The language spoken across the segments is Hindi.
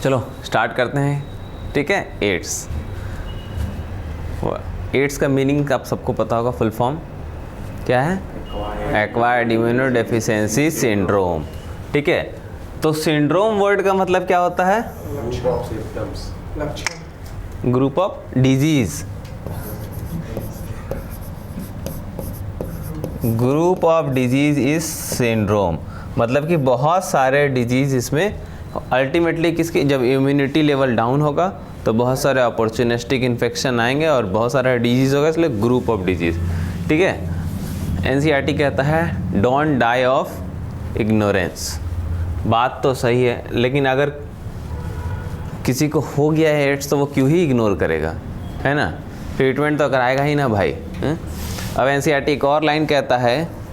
चलो स्टार्ट करते हैं। ठीक है, एड्स। एड्स का मीनिंग आप सबको पता होगा, फुल फॉर्म क्या है? Acquired immuno deficiency syndrome. ठीक है, तो सिंड्रोम वर्ड का मतलब क्या होता है? Group of disease. Group of disease is syndrome, मतलब कि बहुत सारे डिजीज इसमें अल्टीमेटली किसकी, जब इम्यूनिटी लेवल डाउन होगा तो बहुत सारे अपॉर्चुनिस्टिक इन्फेक्शन आएंगे और बहुत सारा डिजीज होगा, इसलिए ग्रुप ऑफ डिजीज। ठीक है, एनसीईआरटी कहता है डोंट डाई ऑफ इग्नोरेंस। बात तो सही है, लेकिन अगर किसी को हो गया है एड्स तो वो क्यों ही इग्नोर करेगा, है ना? ट्रीटमेंट तो कराएगा ही ना भाई। अब एनसीईआरटी एक और लाइन कहता है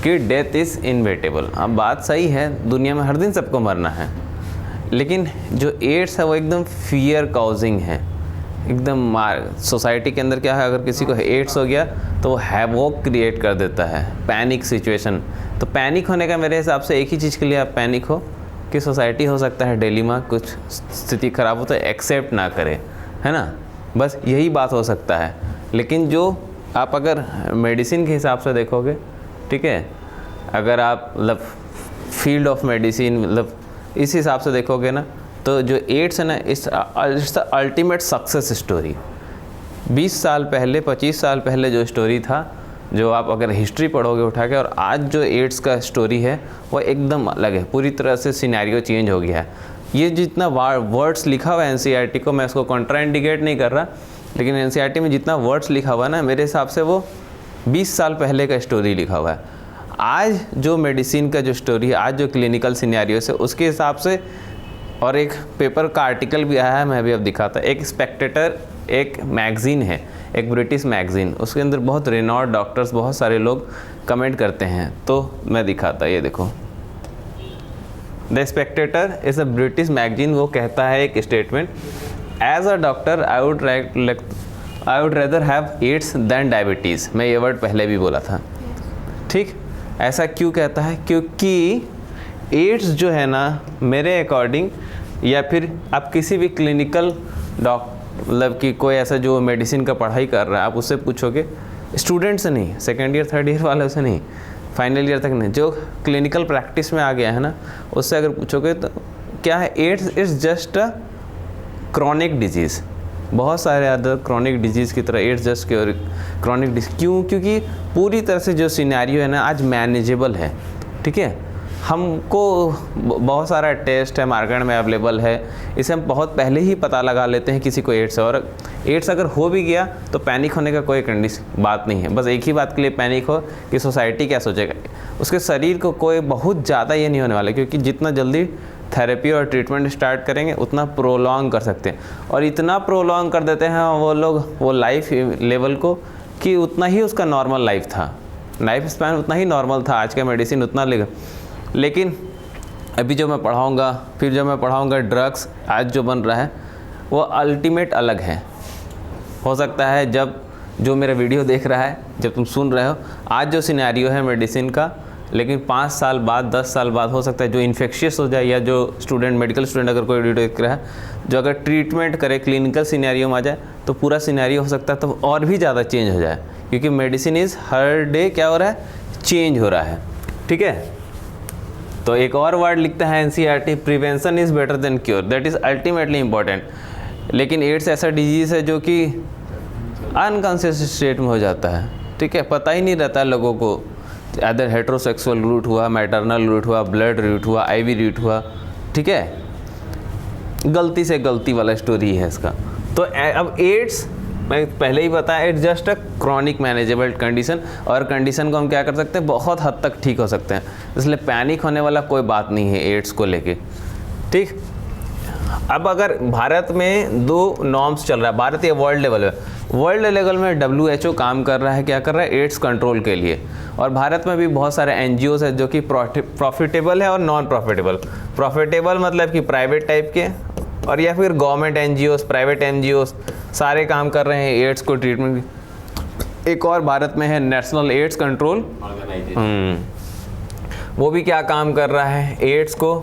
कि डेथ इज़ इनवेटेबल। अब बात सही है, दुनिया में हर दिन सबको मरना है, लेकिन जो एड्स है वो एकदम फियर काउजिंग है, एकदम सोसाइटी के अंदर क्या है, अगर किसी को एड्स हो गया तो वो हैवॉक क्रिएट कर देता है, पैनिक सिचुएशन। तो पैनिक होने का मेरे हिसाब से एक ही चीज़ के लिए आप पैनिक हो कि सोसाइटी हो सकता है डेली में कुछ स्थिति खराब हो तो एक्सेप्ट ना करे, है ना? बस यही बात हो सकता है। लेकिन जो आप अगर मेडिसिन के हिसाब से देखोगे, ठीक है, अगर आप मतलब फील्ड ऑफ मेडिसिन मतलब इस हिसाब से देखोगे ना, तो जो एड्स है ना, it's the ultimate success story. 20 साल पहले 25 साल पहले जो स्टोरी था, जो आप अगर हिस्ट्री पढ़ोगे उठा के, और आज जो एड्स का स्टोरी है वो एकदम अलग है, पूरी तरह से सिनेरियो चेंज हो गया है। ये जितना वर्ड्स लिखा हुआ है एनसीईआरटी को, मैं इसको कॉन्ट्राइंडिकेट नहीं कर रहा, लेकिन एनसीईआरटी में जितना वर्ड्स लिखा हुआ है ना, मेरे हिसाब से वो 20 साल पहले का स्टोरी लिखा हुआ है। आज जो मेडिसिन का जो स्टोरी है, आज जो क्लिनिकल सिनेरियो है उसके हिसाब से, और एक पेपर का आर्टिकल भी आया है, मैं भी अब दिखाता। एक स्पेक्टेटर एक मैगज़ीन है, एक ब्रिटिश मैगज़ीन, उसके अंदर बहुत रेनॉर्ड डॉक्टर्स, बहुत सारे लोग कमेंट करते हैं, तो मैं दिखाता। ये देखो, the spectator is a British magazine. वो कहता है एक statement, as a doctor I would rather have AIDS than diabetes. मैं ये वर्ड पहले भी बोला था। ठीक, ऐसा क्यों कहता है? क्योंकि एड्स जो है ना, मेरे अकॉर्डिंग, या फिर आप किसी भी क्लिनिकल मतलब कि कोई ऐसा जो मेडिसिन का पढ़ाई कर रहा है, आप उससे पूछोगे, स्टूडेंट से नहीं, सेकेंड ईयर थर्ड ईयर वाले से नहीं, फाइनल ईयर तक नहीं, जो क्लिनिकल प्रैक्टिस में आ गया है ना, उससे अगर पूछोगे तो क्या है, AIDS is just a chronic disease. बहुत सारे अदर क्रॉनिक डिजीज़ की तरह एड्स जस्ट क्रॉनिक डिजीज। क्यों? क्योंकि पूरी तरह से जो सिनेरियो है ना आज मैनेजेबल है। ठीक है, हमको बहुत सारा टेस्ट है मार्केट में अवेलेबल है, इसे हम बहुत पहले ही पता लगा लेते हैं किसी को एड्स है, और एड्स अगर हो भी गया तो पैनिक होने का कोई बात नहीं है। बस एक ही बात के लिए पैनिक हो कि सोसाइटी क्या सोचेगा, उसके शरीर को कोई बहुत ज़्यादा ये नहीं होने वाला, क्योंकि जितना जल्दी थेरेपी और ट्रीटमेंट स्टार्ट करेंगे उतना प्रोलॉन्ग कर सकते हैं, और इतना प्रोलॉन्ग कर देते हैं वो लोग वो लाइफ लेवल को कि उतना ही उसका नॉर्मल लाइफ था, लाइफ स्पैन उतना ही नॉर्मल था, आज का मेडिसिन उतना लेगा। लेकिन अभी जो मैं पढ़ाऊँगा, फिर जो मैं पढ़ाऊँगा ड्रग्स आज जो बन रहा है वो अल्टीमेट अलग है। हो सकता है जब जो मेरा वीडियो देख रहा है, जब तुम सुन रहे हो, आज जो सिनेरियो है मेडिसिन का, लेकिन 5 साल बाद 10 साल बाद हो सकता है जो इन्फेक्शियस हो जाए, या जो स्टूडेंट मेडिकल स्टूडेंट अगर कोई वीडियो देख रहा है जो अगर ट्रीटमेंट करे क्लिनिकल सिनेरियो में आ जाए तो पूरा सिनेरियो हो सकता है तो और भी ज़्यादा चेंज हो जाए, क्योंकि मेडिसिन इज़ हर डे क्या हो रहा है, चेंज हो रहा है। ठीक है, तो एक और वर्ड लिखता है NCERT, prevention is better than cure, that is ultimately important. लेकिन एड्स ऐसा डिजीज़ है जो कि अनकॉन्शियस स्टेट में हो जाता है। ठीक है, पता ही नहीं रहता है लोगों को, अदर हेट्रोसेक्सुअल रूट हुआ, मैटरनल रूट हुआ, ब्लड रूट हुआ, आईवी रूट हुआ। ठीक है, गलती से गलती वाला स्टोरी है इसका। तो अब एड्स मैं पहले ही बताया, it's just a chronic manageable condition, और कंडीशन को हम क्या कर सकते हैं, बहुत हद तक ठीक हो सकते हैं, इसलिए पैनिक होने वाला कोई बात नहीं है एड्स को लेके। ठीक, अब अगर भारत में 2 नॉर्म्स चल रहा है, भारत या वर्ल्ड लेवल में, वर्ल्ड लेवल में WHO काम कर रहा है, क्या कर रहा है, एड्स कंट्रोल के लिए, और भारत में भी बहुत सारे NGOs है जो कि प्रॉफिटेबल है और नॉन प्रॉफिटेबल। प्रॉफिटेबल मतलब कि प्राइवेट टाइप के, और या फिर गवर्नमेंट NGOs, प्राइवेट NGOs सारे काम कर रहे हैं एड्स को ट्रीटमेंट। एक और भारत में है नेशनल एड्स कंट्रोल ऑर्गेनाइजेशन, वो भी क्या काम कर रहा है, एड्स को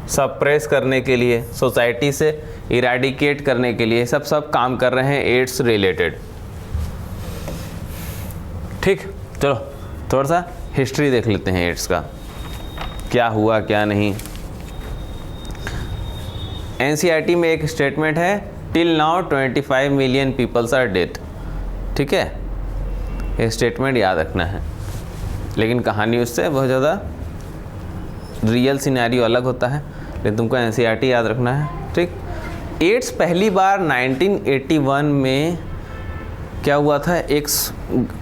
सप्रेस करने के लिए, सोसाइटी से इरेडिकेट करने के लिए सब काम कर रहे हैं एड्स रिलेटेड। ठीक, चलो थोड़ा सा हिस्ट्री देख लेते हैं एड्स का, क्या हुआ क्या नहीं। एनसीईआरटी में एक स्टेटमेंट है, till now 25 million peoples are dead. ठीक है, ये स्टेटमेंट याद रखना है, लेकिन कहानी उससे बहुत ज़्यादा रियल सिनेरियो अलग होता है, लेकिन तुमको एनसीईआरटी याद रखना है। ठीक, एड्स पहली बार 1981 में क्या हुआ था, एक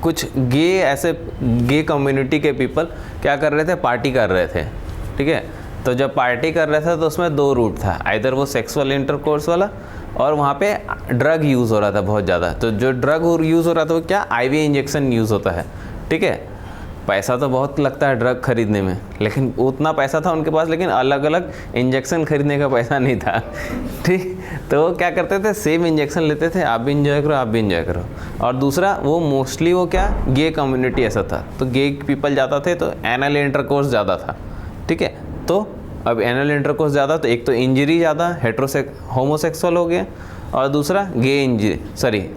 कुछ गे कम्युनिटी के पीपल क्या कर रहे थे, पार्टी कर रहे थे। ठीक है, तो जब पार्टी कर रहे थे तो उसमें दो रूट था, आइदर वो सेक्सुअल इंटरकोर्स वाला, और वहाँ पे ड्रग यूज़ हो रहा था बहुत ज़्यादा। तो जो ड्रग यूज़ हो रहा था वो क्या, आईवी इंजेक्शन यूज़ होता है। ठीक है, पैसा तो बहुत लगता है ड्रग खरीदने में, लेकिन उतना पैसा था उनके पास, लेकिन अलग अलग इंजेक्शन खरीदने का पैसा नहीं था। ठीक, तो वो क्या करते थे, सेम इंजेक्शन लेते थे, आप भी इंजॉय करो आप भी इंजॉय करो। और दूसरा वो मोस्टली वो क्या, गे कम्युनिटी ऐसा था, तो गे पीपल ज़्यादा थे, तो एनल इंटरकोर्स ज़्यादा था। ठीक है, तो अब एनल इंटरकोर्स ज़्यादा, तो एक तो इंजरी ज़्यादा, होमोसेक्सुअल हो गया, और दूसरा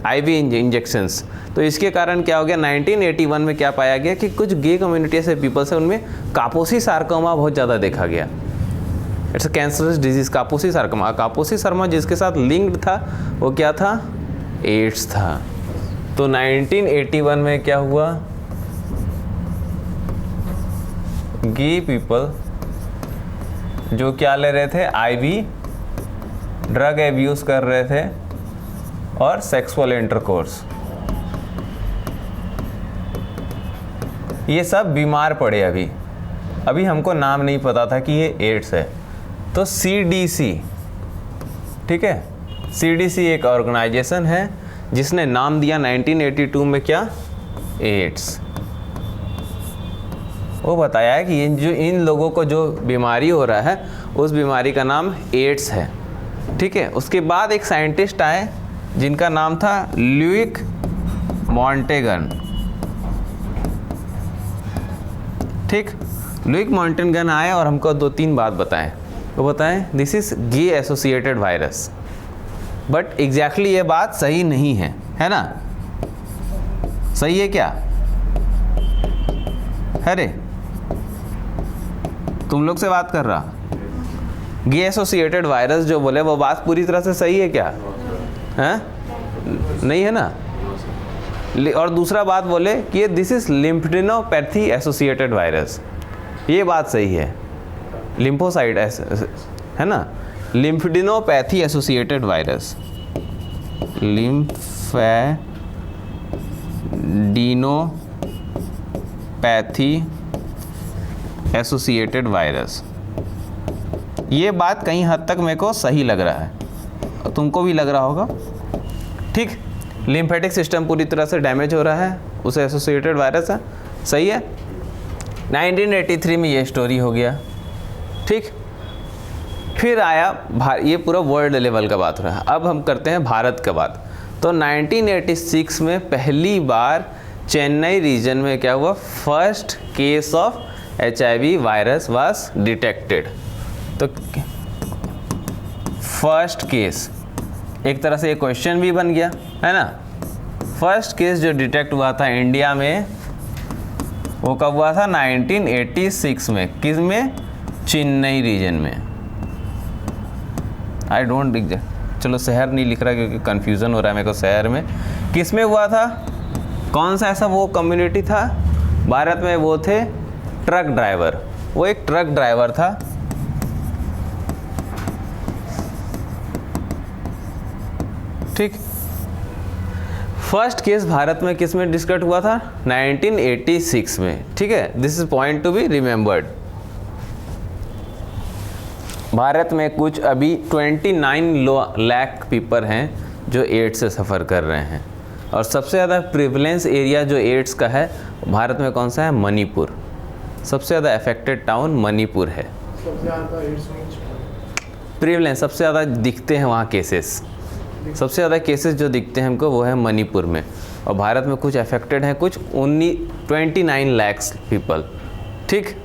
आईवी इंजेक्शंस। तो इसके कारण क्या हो गया, 1981 में क्या पाया गया कि कुछ गे कम्युनिटी ऐसे पीपल्स हैं, उनमें कापोसी सार्कोमा बहुत ज़्यादा देखा गया। It's a cancerous disease, कापोसी sarcoma. कापोसी sarcoma जिसके साथ लिंक्ड था वो क्या था, एड्स था। तो 1981 में क्या हुआ, गे पीपल जो क्या ले रहे थे, आईवी ड्रग एब्यूज़ कर रहे थे और सेक्सुअल इंटरकोर्स, ये सब बीमार पड़े। अभी हमको नाम नहीं पता था कि ये एड्स है। तो CDC, ठीक है, CDC एक ऑर्गेनाइजेशन है जिसने नाम दिया 1982 में क्या, एड्स। वो बताया है कि इन लोगों को जो बीमारी हो रहा है उस बीमारी का नाम एड्स है। ठीक है, उसके बाद एक साइंटिस्ट आए जिनका नाम था लुइक मॉन्टेगन। ठीक, लुइक मॉन्टेगन आए और हमको 2-3 बात बताएं। वो बताएं this is gay associated virus, but exactly ये बात सही नहीं है ना? सही है क्या? अरे तुम लोग से बात कर रहा, गे एसोसिएटेड वायरस जो बोले वो बात पूरी तरह से सही है क्या? हैं? नहीं है ना? और दूसरा बात बोले कि this is lymphadenopathy associated virus, ये बात सही है। लिम्फोसाइट है ना, lymphadenopathy associated virus, lymphadenopathy associated virus, ये बात कहीं हद तक मेरे को सही लग रहा है, तुमको भी लग रहा होगा। ठीक, लिम्फेटिक सिस्टम पूरी तरह से डैमेज हो रहा है, उसे एसोसिएटेड वायरस है, सही है। 1983 में ये स्टोरी हो गया। ठीक, फिर आया ये पूरा वर्ल्ड लेवल का बात हो रहा है। अब हम करते हैं भारत का बात। तो 1986 में पहली बार चेन्नई रीजन में क्या हुआ, first case of HIV virus was detected. तो फर्स्ट केस एक तरह से एक क्वेश्चन भी बन गया है ना। फर्स्ट केस जो डिटेक्ट हुआ था इंडिया में वो कब हुआ था, 1986 में। किस में? चेन्नई रीजन में। आई डोंट एग्जैक्ट, चलो शहर नहीं लिख रहा क्योंकि कंफ्यूजन हो रहा है मेरे को। शहर में किस में हुआ था, कौन सा ऐसा वो कम्युनिटी था भारत में, वो थे ट्रक ड्राइवर। वो एक ट्रक ड्राइवर था, ठीक। फर्स्ट केस भारत में किस में डिस्कस हुआ था, 1986 में, ठीक है। This is point to be remembered. Bharat में कुछ अभी 29 लाख पीपल हैं जो एड्स से सफ़र कर रहे हैं, और सबसे ज़्यादा प्रिवलेंस एरिया जो एड्स का है भारत में कौन सा है, मणिपुर। सबसे ज़्यादा अफेक्टेड टाउन मणिपुर है। प्रिवलेंस सबसे ज़्यादा दिखते हैं वहाँ केसेस, सबसे ज़्यादा केसेस जो दिखते हैं हमको वो है मणिपुर में। और भारत में कुछ अफेक्टेड हैं कुछ 29 लाख पीपल, ठीक।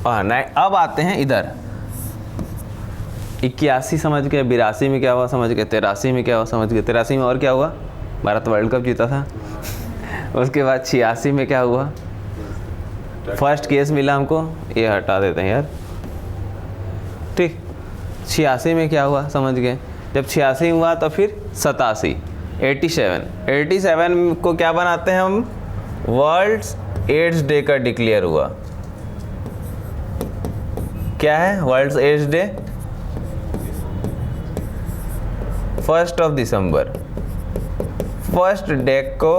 और अब आते हैं इधर 81 समझ गए, 82 में क्या हुआ समझ गए, 83 में क्या हुआ समझ गए, 83 में और क्या हुआ, भारत वर्ल्ड कप जीता था। उसके बाद 86 में क्या हुआ, फर्स्ट केस मिला हमको, ये हटा देते हैं यार, ठीक। 86 में क्या हुआ समझ गए, जब 86 हुआ तो फिर 87, 87 को क्या बनाते हैं हम, वर्ल्ड एड्स डे का डिक्लेयर हुआ। क्या है वर्ल्ड एड्स डे, 1 दिसंबर, फर्स्ट डे को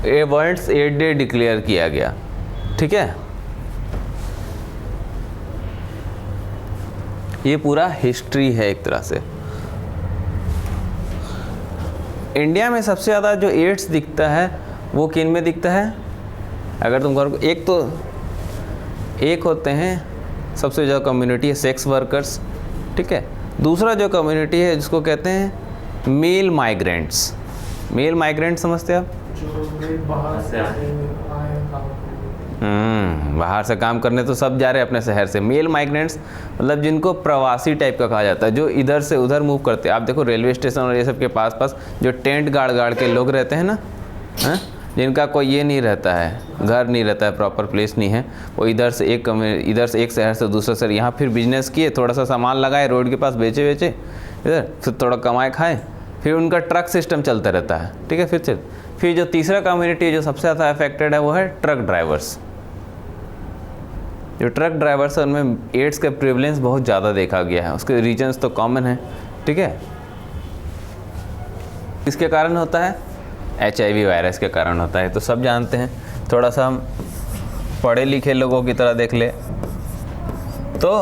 ये वर्ल्ड एड्स डे डिक्लेयर किया गया, ठीक है। ये पूरा हिस्ट्री है एक तरह से। इंडिया में सबसे ज़्यादा जो एड्स दिखता है वो किन में दिखता है, अगर तुम करो, एक होते हैं सबसे ज़्यादा कम्युनिटी है सेक्स वर्कर्स, ठीक है। दूसरा जो कम्युनिटी है जिसको कहते हैं मेल माइग्रेंट्स। मेल माइग्रेंट समझते हैं आप, बाहर से काम करने तो सब जा रहे हैं अपने शहर से। मेल माइग्रेंट्स मतलब जिनको प्रवासी टाइप का कहा जाता है, जो इधर से उधर मूव करते हैं। आप देखो रेलवे स्टेशन और ये सब के पास जो टेंट गाड़ के लोग रहते हैं ना, जिनका कोई ये नहीं रहता है, घर नहीं रहता है, प्रॉपर प्लेस नहीं है, वो इधर से एक शहर से दूसरा शहर, यहाँ फिर बिजनेस किए, थोड़ा सा सामान लगाए रोड के पास, बेचे इधर, फिर थोड़ा कमाए खाए, फिर उनका ट्रक सिस्टम चलता रहता है, ठीक है। फिर जो तीसरा कम्युनिटी जो सबसे ज़्यादा अफेक्टेड है वो है ट्रक ड्राइवर्स। जो ट्रक ड्राइवर्स है उनमें एड्स का प्रिवलेंस बहुत ज़्यादा देखा गया है। उसके रीजन्स तो कॉमन है, ठीक है। इसके कारण होता है HIV वायरस के कारण होता है, तो सब जानते हैं। थोड़ा सा हम पढ़े लिखे लोगों की तरह देख ले तो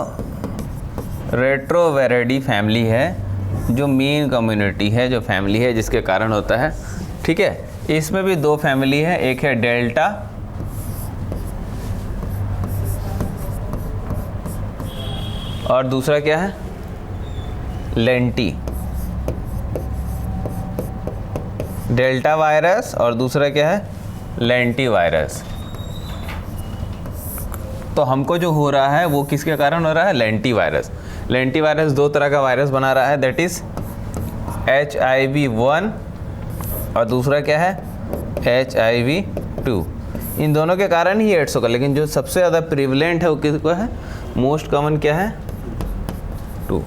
रेट्रोविरिडी फैमिली है जो मेन कम्युनिटी है, जो फैमिली है जिसके कारण होता है, ठीक है। इसमें भी 2 फैमिली है, एक है डेल्टा और दूसरा क्या है लेंटी। डेल्टा वायरस और दूसरा क्या है लेंटी वायरस। तो हमको जो हो रहा है वो किसके कारण हो रहा है, लेंटी वायरस। लेंटी वायरस 2 तरह का वायरस बना रहा है, दैट इज HIV-1 और दूसरा क्या है HIV-2। इन दोनों के कारण ही एड्स होगा, लेकिन जो सबसे ज़्यादा प्रिवलेंट है वो किसको है, मोस्ट कॉमन क्या है 2।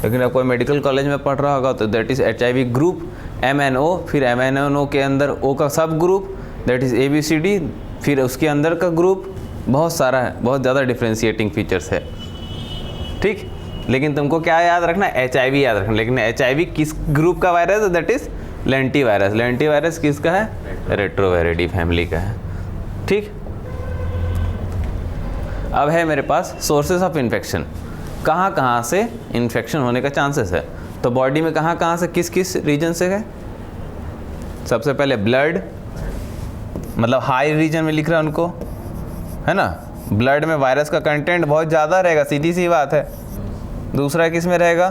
लेकिन अब कोई मेडिकल कॉलेज में पढ़ रहा होगा तो that is HIV group MNO, फिर MNO के अंदर O का सब ग्रुप दैट इज़ ABCD, फिर उसके अंदर का ग्रुप, बहुत सारा है, बहुत ज़्यादा डिफ्रेंशिएटिंग फीचर्स है, ठीक। लेकिन तुमको क्या याद रखना, HIV याद रखना। लेकिन HIV किस ग्रुप का वायरस है, that is lenti virus. Lenti virus किसका है, रेट्रोविरिडी फैमिली का है, ठीक। अब है मेरे पास सोर्सेस ऑफ इन्फेक्शन, कहाँ से इन्फेक्शन होने का चांसेस है। तो बॉडी में कहाँ से किस रीजन से है, सबसे पहले ब्लड, मतलब हाई रीजन में लिख रहा है उनको, है ना। ब्लड में वायरस का कंटेंट बहुत ज़्यादा रहेगा, सीधी सी बात है। दूसरा किस में रहेगा,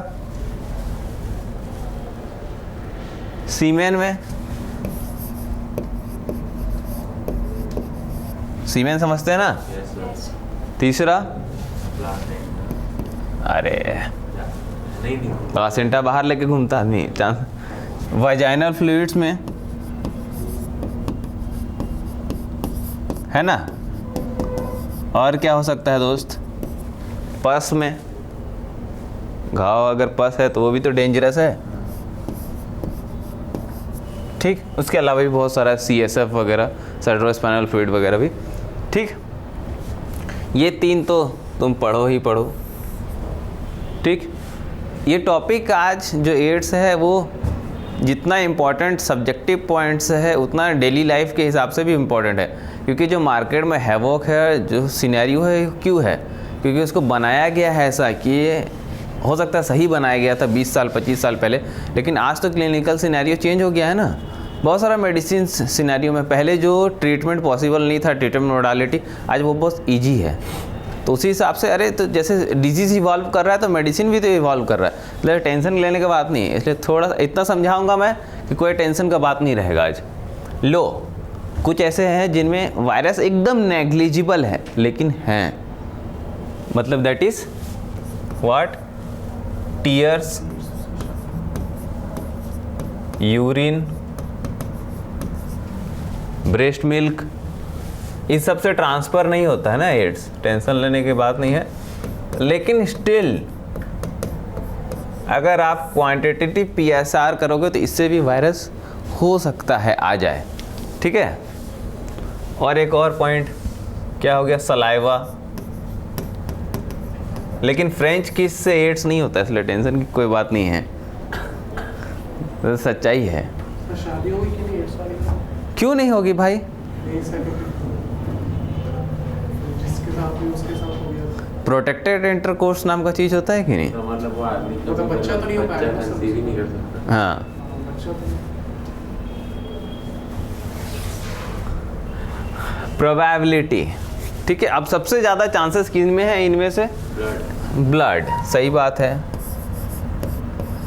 सीमेन में, सीमेन समझते हैं ना। तीसरा अरे प्लासेंटा बाहर लेके घूमता आदमी, चांस वाजाइनल फ्लूइड्स में, है ना। और क्या हो सकता है दोस्त, पस में, घाव अगर पस है तो वो भी तो डेंजरस है, ठीक। उसके अलावा भी बहुत सारा CSF वगैरह, सेरेब्रोस्पाइनल फ्लूइड वगैरह भी, ठीक। ये 3 तो तुम पढ़ो ही पढ़ो, ठीक। ये टॉपिक आज जो एड्स है वो जितना इम्पोर्टेंट सब्जेक्टिव पॉइंट्स है उतना डेली लाइफ के हिसाब से भी इम्पोर्टेंट है। क्योंकि जो मार्केट में हैवॉक है, जो सिनेरियो है, क्यों है, क्योंकि उसको बनाया गया है ऐसा कि ये हो सकता है सही बनाया गया था 20 साल 25 साल पहले, लेकिन आज तो क्लिनिकल सिनेरियो चेंज हो गया है ना। बहुत सारा मेडिसिन सिनेरियो में पहले जो ट्रीटमेंट पॉसिबल नहीं था, ट्रीटमेंट मोडालिटी, आज वो बहुत ईजी है। तो उसी हिसाब से अरे तो जैसे डिजीज़ इवॉल्व कर रहा है तो मेडिसिन भी तो इवॉल्व कर रहा है, मतलब टेंशन लेने की बात नहीं है। इसलिए थोड़ा सा इतना समझाऊंगा मैं कि कोई टेंशन का बात नहीं रहेगा आज। लो कुछ ऐसे हैं जिनमें वायरस एकदम नेग्लिजिबल है लेकिन हैं, मतलब that is what, tears, urine, breast milk, इस सब से ट्रांसफ़र नहीं होता है ना एड्स, टेंशन लेने की बात नहीं है। लेकिन स्टिल अगर आप क्वांटिटेटिव PSR करोगे तो इससे भी वायरस हो सकता है आ जाए, ठीक है। और एक और पॉइंट क्या हो गया, सलाइवा। लेकिन फ्रेंच किस से एड्स नहीं होता, इसलिए टेंशन की कोई बात नहीं है, तो सच्चाई है। शादी होगी कि नहीं एड्स वाली का? क्यों नहीं होगी भाई, जिसके साथ भी उसके साथ हो गया प्रोटेक्टेड इंटरकोर्स नाम का चीज़ होता है कि नहीं। तो मतलब वो आदमी तो बच्चा तो नहीं हो पाएगा ना, बच्चा कंसीव ही नहीं कर सकता। हाँ, बच्चा तो प्रोबेबिलिटी, ठीक है। अब सबसे ज़्यादा चांसेस किन में है, इनमें से ब्लड, सही बात है।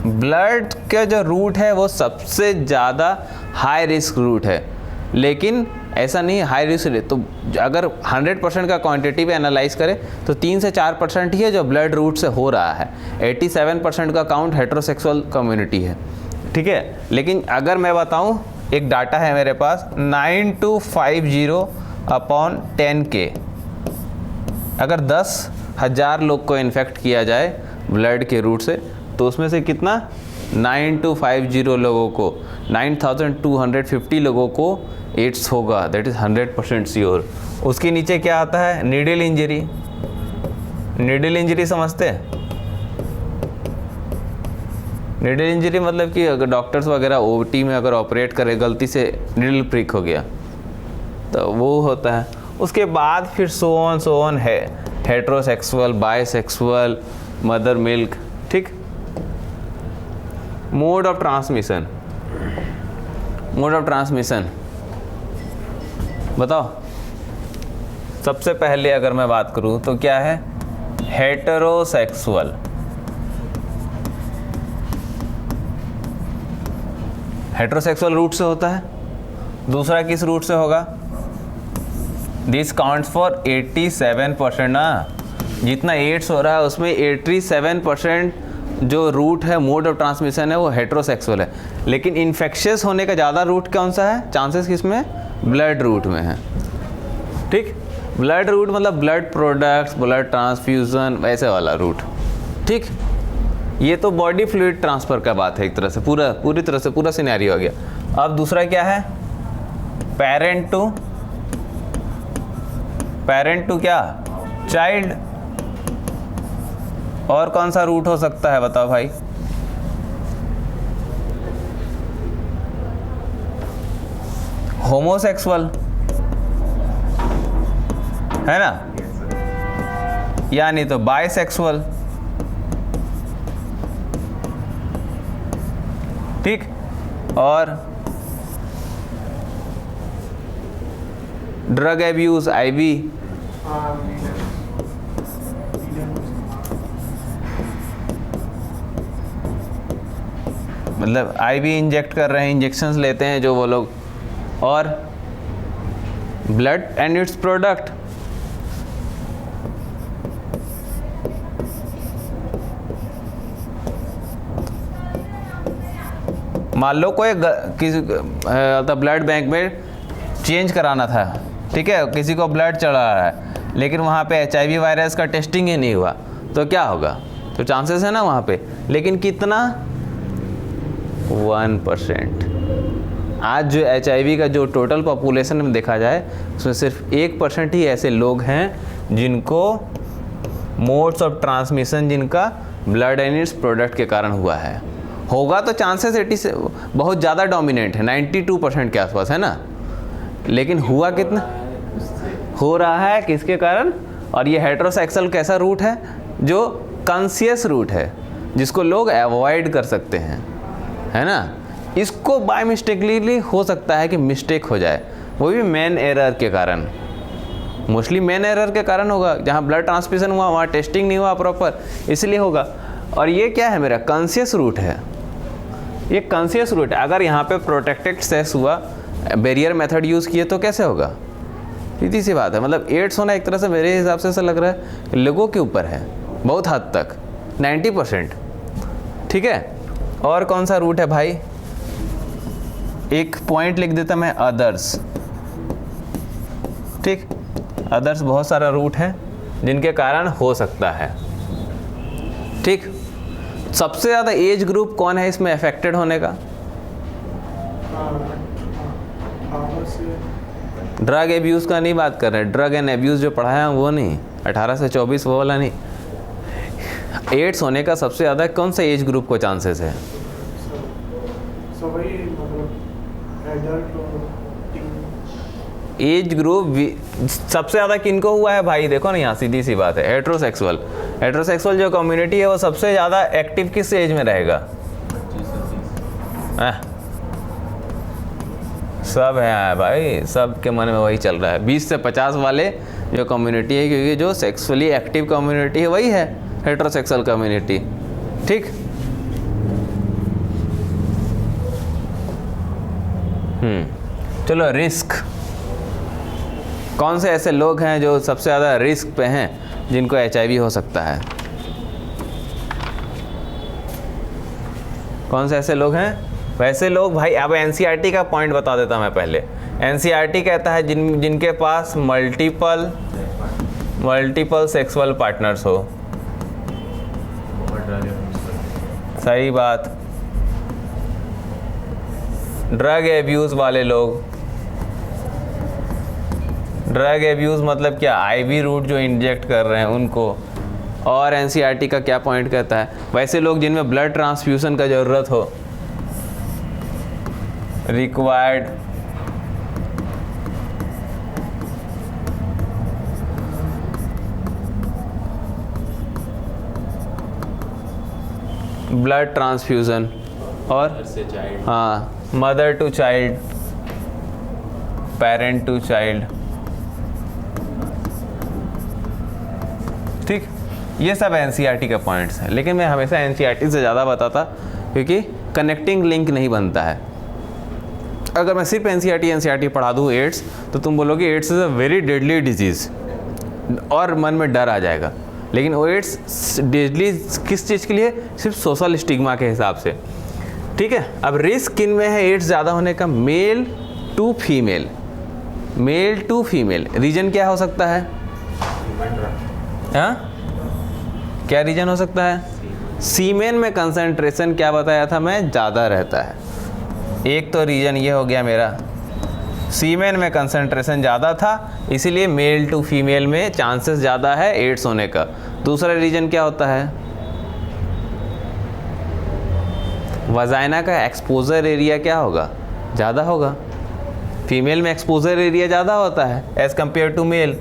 ब्लड का जो रूट है वो सबसे ज़्यादा हाई रिस्क रूट है, लेकिन ऐसा नहीं है हाई रिस्क। तो अगर 100% का क्वांटिटी पे एनालाइज करें तो 3 से 4% ही है जो ब्लड रूट से हो रहा है। 87% का काउंट हेट्रोसेक्सुअल कम्युनिटी है, ठीक है। लेकिन अगर मैं बताऊं, एक डाटा है मेरे पास 9250/10K, अगर 10,000 लोग को इन्फेक्ट किया जाए ब्लड के रूट से तो उसमें से कितना, 9250 लोगों को, 9250 लोगों को एड्स होगा, दैट इज़ 100% श्योर। उसके नीचे क्या आता है, नीडल इंजरी। नीडल इंजरी समझते हैं, नीडल इंजरी मतलब कि अगर डॉक्टर्स वगैरह OT में अगर ऑपरेट करे, गलती से नीडल प्रिक हो गया तो वो होता है। उसके बाद फिर सो ऑन है, हेट्रोसेक्सुअल, बायसेक्सुअल, मदर मिल्क, ठीक। Mode of transmission, mode of transmission बताओ। सबसे पहले अगर मैं बात करूं तो क्या है, हेटेरोसेक्सुअल, हेटेरोसेक्सुअल रूट से होता है। दूसरा किस रूट से होगा, दिस काउंट्स फॉर 87% ना, जितना एड्स हो रहा है उसमें 87% जो रूट है, मोड ऑफ ट्रांसमिशन है, वो हेटेरोसेक्सुअल है। लेकिन इन्फेक्शियस होने का ज़्यादा रूट कौन सा है, चांसेस किसमें, ब्लड रूट में है, ठीक। ब्लड रूट मतलब ब्लड प्रोडक्ट्स, ब्लड ट्रांसफ्यूज़न, वैसे वाला रूट, ठीक। ये तो बॉडी फ्लूइड ट्रांसफ़र का बात है, एक तरह से पूरी तरह से पूरा सिनेरियो हो गया। अब दूसरा क्या है, पेरेंट टू क्या, चाइल्ड। और कौन सा रूट हो सकता है बताओ भाई, होमोसेक्सुअल है ना, या नहीं तो बायसेक्सुअल, ठीक। और ड्रग एब्यूज, IV, मतलब IV इंजेक्ट कर रहे हैं, इंजेक्शंस लेते हैं जो वो लोग, और ब्लड एंड इट्स प्रोडक्ट। मान लो कोई किसी ब्लड बैंक में चेंज कराना था, ठीक है, किसी को ब्लड चढ़ा रहा है, लेकिन वहाँ पे HIV वायरस का टेस्टिंग ही नहीं हुआ, तो क्या होगा, तो चांसेस है ना वहाँ पे, लेकिन कितना, 1%। आज जो HIV का जो टोटल पॉपुलेशन में देखा जाए उसमें सिर्फ 1% ही ऐसे लोग हैं जिनको मोड्स ऑफ ट्रांसमिशन, जिनका ब्लड एंड इट्स प्रोडक्ट के कारण हुआ है। होगा तो चांसेस 80 से बहुत ज़्यादा डोमिनेट है, 92% के आसपास है ना, लेकिन हुआ कितना, हो रहा है किसके कारण। और ये हेटेरोसेक्सुअल कैसा रूट है, जो कॉन्शियस रूट है, जिसको लोग अवॉइड कर सकते हैं, है ना। इसको बाय मिस्टेकली हो सकता है कि मिस्टेक हो जाए, वो भी मैन एरर के कारण, मोस्टली मैन एरर के कारण होगा। जहाँ ब्लड ट्रांसफ्यूजन हुआ वहाँ टेस्टिंग नहीं हुआ प्रॉपर, इसलिए होगा। और ये क्या है, मेरा कॉन्शियस रूट है, ये कॉन्शियस रूट है। अगर यहाँ पे प्रोटेक्टेड सेक्स हुआ, बैरियर मेथड यूज़ किए तो कैसे होगा, सीधी सी बात है। मतलब एड्स होना एक तरह से मेरे हिसाब से ऐसा लग रहा है कि लोगों के ऊपर है बहुत हद तक, 90%। ठीक है, और कौन सा रूट है भाई? एक पॉइंट लिख देता मैं, अदर्स। ठीक, अदर्स बहुत सारा रूट है जिनके कारण हो सकता है। ठीक, सबसे ज़्यादा एज ग्रुप कौन है इसमें अफेक्टेड होने का? ड्रग एब्यूज़ का नहीं बात कर रहे हैं, ड्रग एंड एब्यूज़ जो पढ़ाया वो नहीं, 18 से 24 वो वाला नहीं। एड्स होने का सबसे ज़्यादा कौन सा एज ग्रुप को चांसेस है? एज ग्रुप सबसे ज़्यादा किनको हुआ है भाई? देखो ना यहाँ सीधी सी बात है, हेट्रोसेक्सुअल। हेट्रोसेक्सुअल जो कम्युनिटी है वो सबसे ज़्यादा एक्टिव किस एज में रहेगा? सब है भाई, सब के मन में वही चल रहा है, 20 से 50 वाले जो कम्युनिटी है, क्योंकि जो सेक्सुअली एक्टिव कम्युनिटी है वही है हेट्रोसेक्सुअल कम्युनिटी। ठीक, चलो रिस्क, कौन से ऐसे लोग हैं जो सबसे ज़्यादा रिस्क पे हैं जिनको HIV हो सकता है? कौन से ऐसे लोग हैं? वैसे लोग भाई, अब NCERT का पॉइंट बता देता मैं पहले। NCERT कहता है जिनके पास मल्टीपल सेक्सुअल पार्टनर्स हो। सही बात। ड्रग एब्यूज़ वाले लोग, ड्रग एब्यूज़ मतलब क्या? IV रूट जो इंजेक्ट कर रहे हैं उनको। और NCERT का क्या पॉइंट कहता है? वैसे लोग जिनमें ब्लड ट्रांसफ्यूज़न का ज़रूरत हो, रिक्वायर्ड ब्लड ट्रांसफ्यूज़न, और हाँ, mother to child, parent to child. ठीक, ये सब NCERT के पॉइंट्स हैं, लेकिन मैं हमेशा NCERT से ज़्यादा बताता क्योंकि कनेक्टिंग लिंक नहीं बनता है। अगर मैं सिर्फ NCERT पढ़ा दूँ एड्स, तो तुम बोलोगे AIDS is a very deadly disease और मन में डर आ जाएगा। लेकिन वो एड्स डेडली किस चीज़ के लिए? सिर्फ सोशल स्टिग्मा के हिसाब से। ठीक है, अब रिस्क किन में है एड्स ज़्यादा होने का? Male to female, male to female. Reason क्या हो सकता है? हाँ, क्या रीजन हो सकता है? सीमेन में कंसंट्रेशन क्या बताया था मैं? ज़्यादा रहता है। एक तो रीजन ये हो गया मेरा, सीमेन में कंसंट्रेशन ज़्यादा था, इसीलिए मेल टू फीमेल में चांसेस ज़्यादा है एड्स होने का। दूसरा रीजन क्या होता है? वजाइना का एक्सपोजर एरिया क्या होगा? ज़्यादा होगा। फीमेल में एक्सपोजर एरिया ज़्यादा होता है as compare to male.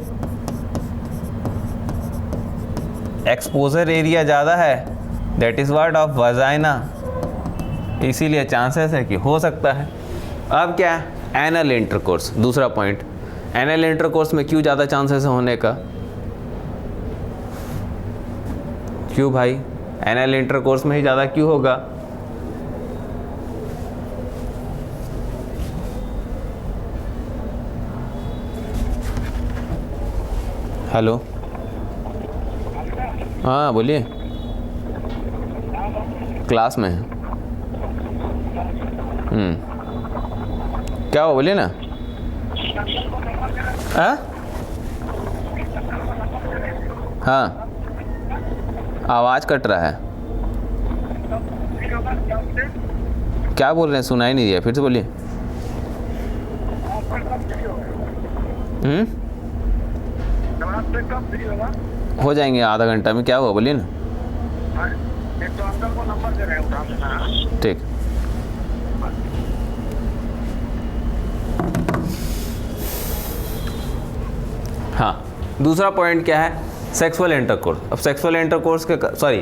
Exposure area ज़्यादा है, that is what of vagina, इसीलिए चांसेस है कि हो सकता है। अब क्या? एनल इंटरकोर्स, दूसरा पॉइंट। एनल इंटरकोर्स में क्यों ज़्यादा चांसेस है होने का? क्यों भाई? एनल इंटरकोर्स में ही ज़्यादा क्यों होगा? हेलो, हाँ बोलिए। क्लास में है। क्या हो, बोलिए ना। हाँ, आवाज़ कट रहा है। क्या बोल रहे हैं? सुनाई नहीं दिया, फिर से बोलिए। हो जाएंगे आधा घंटा में। क्या हुआ, बोलिए ना। ठीक। हाँ, दूसरा पॉइंट क्या है? Sexual intercourse. अब सेक्सुअल इंटरकोर्स के sorry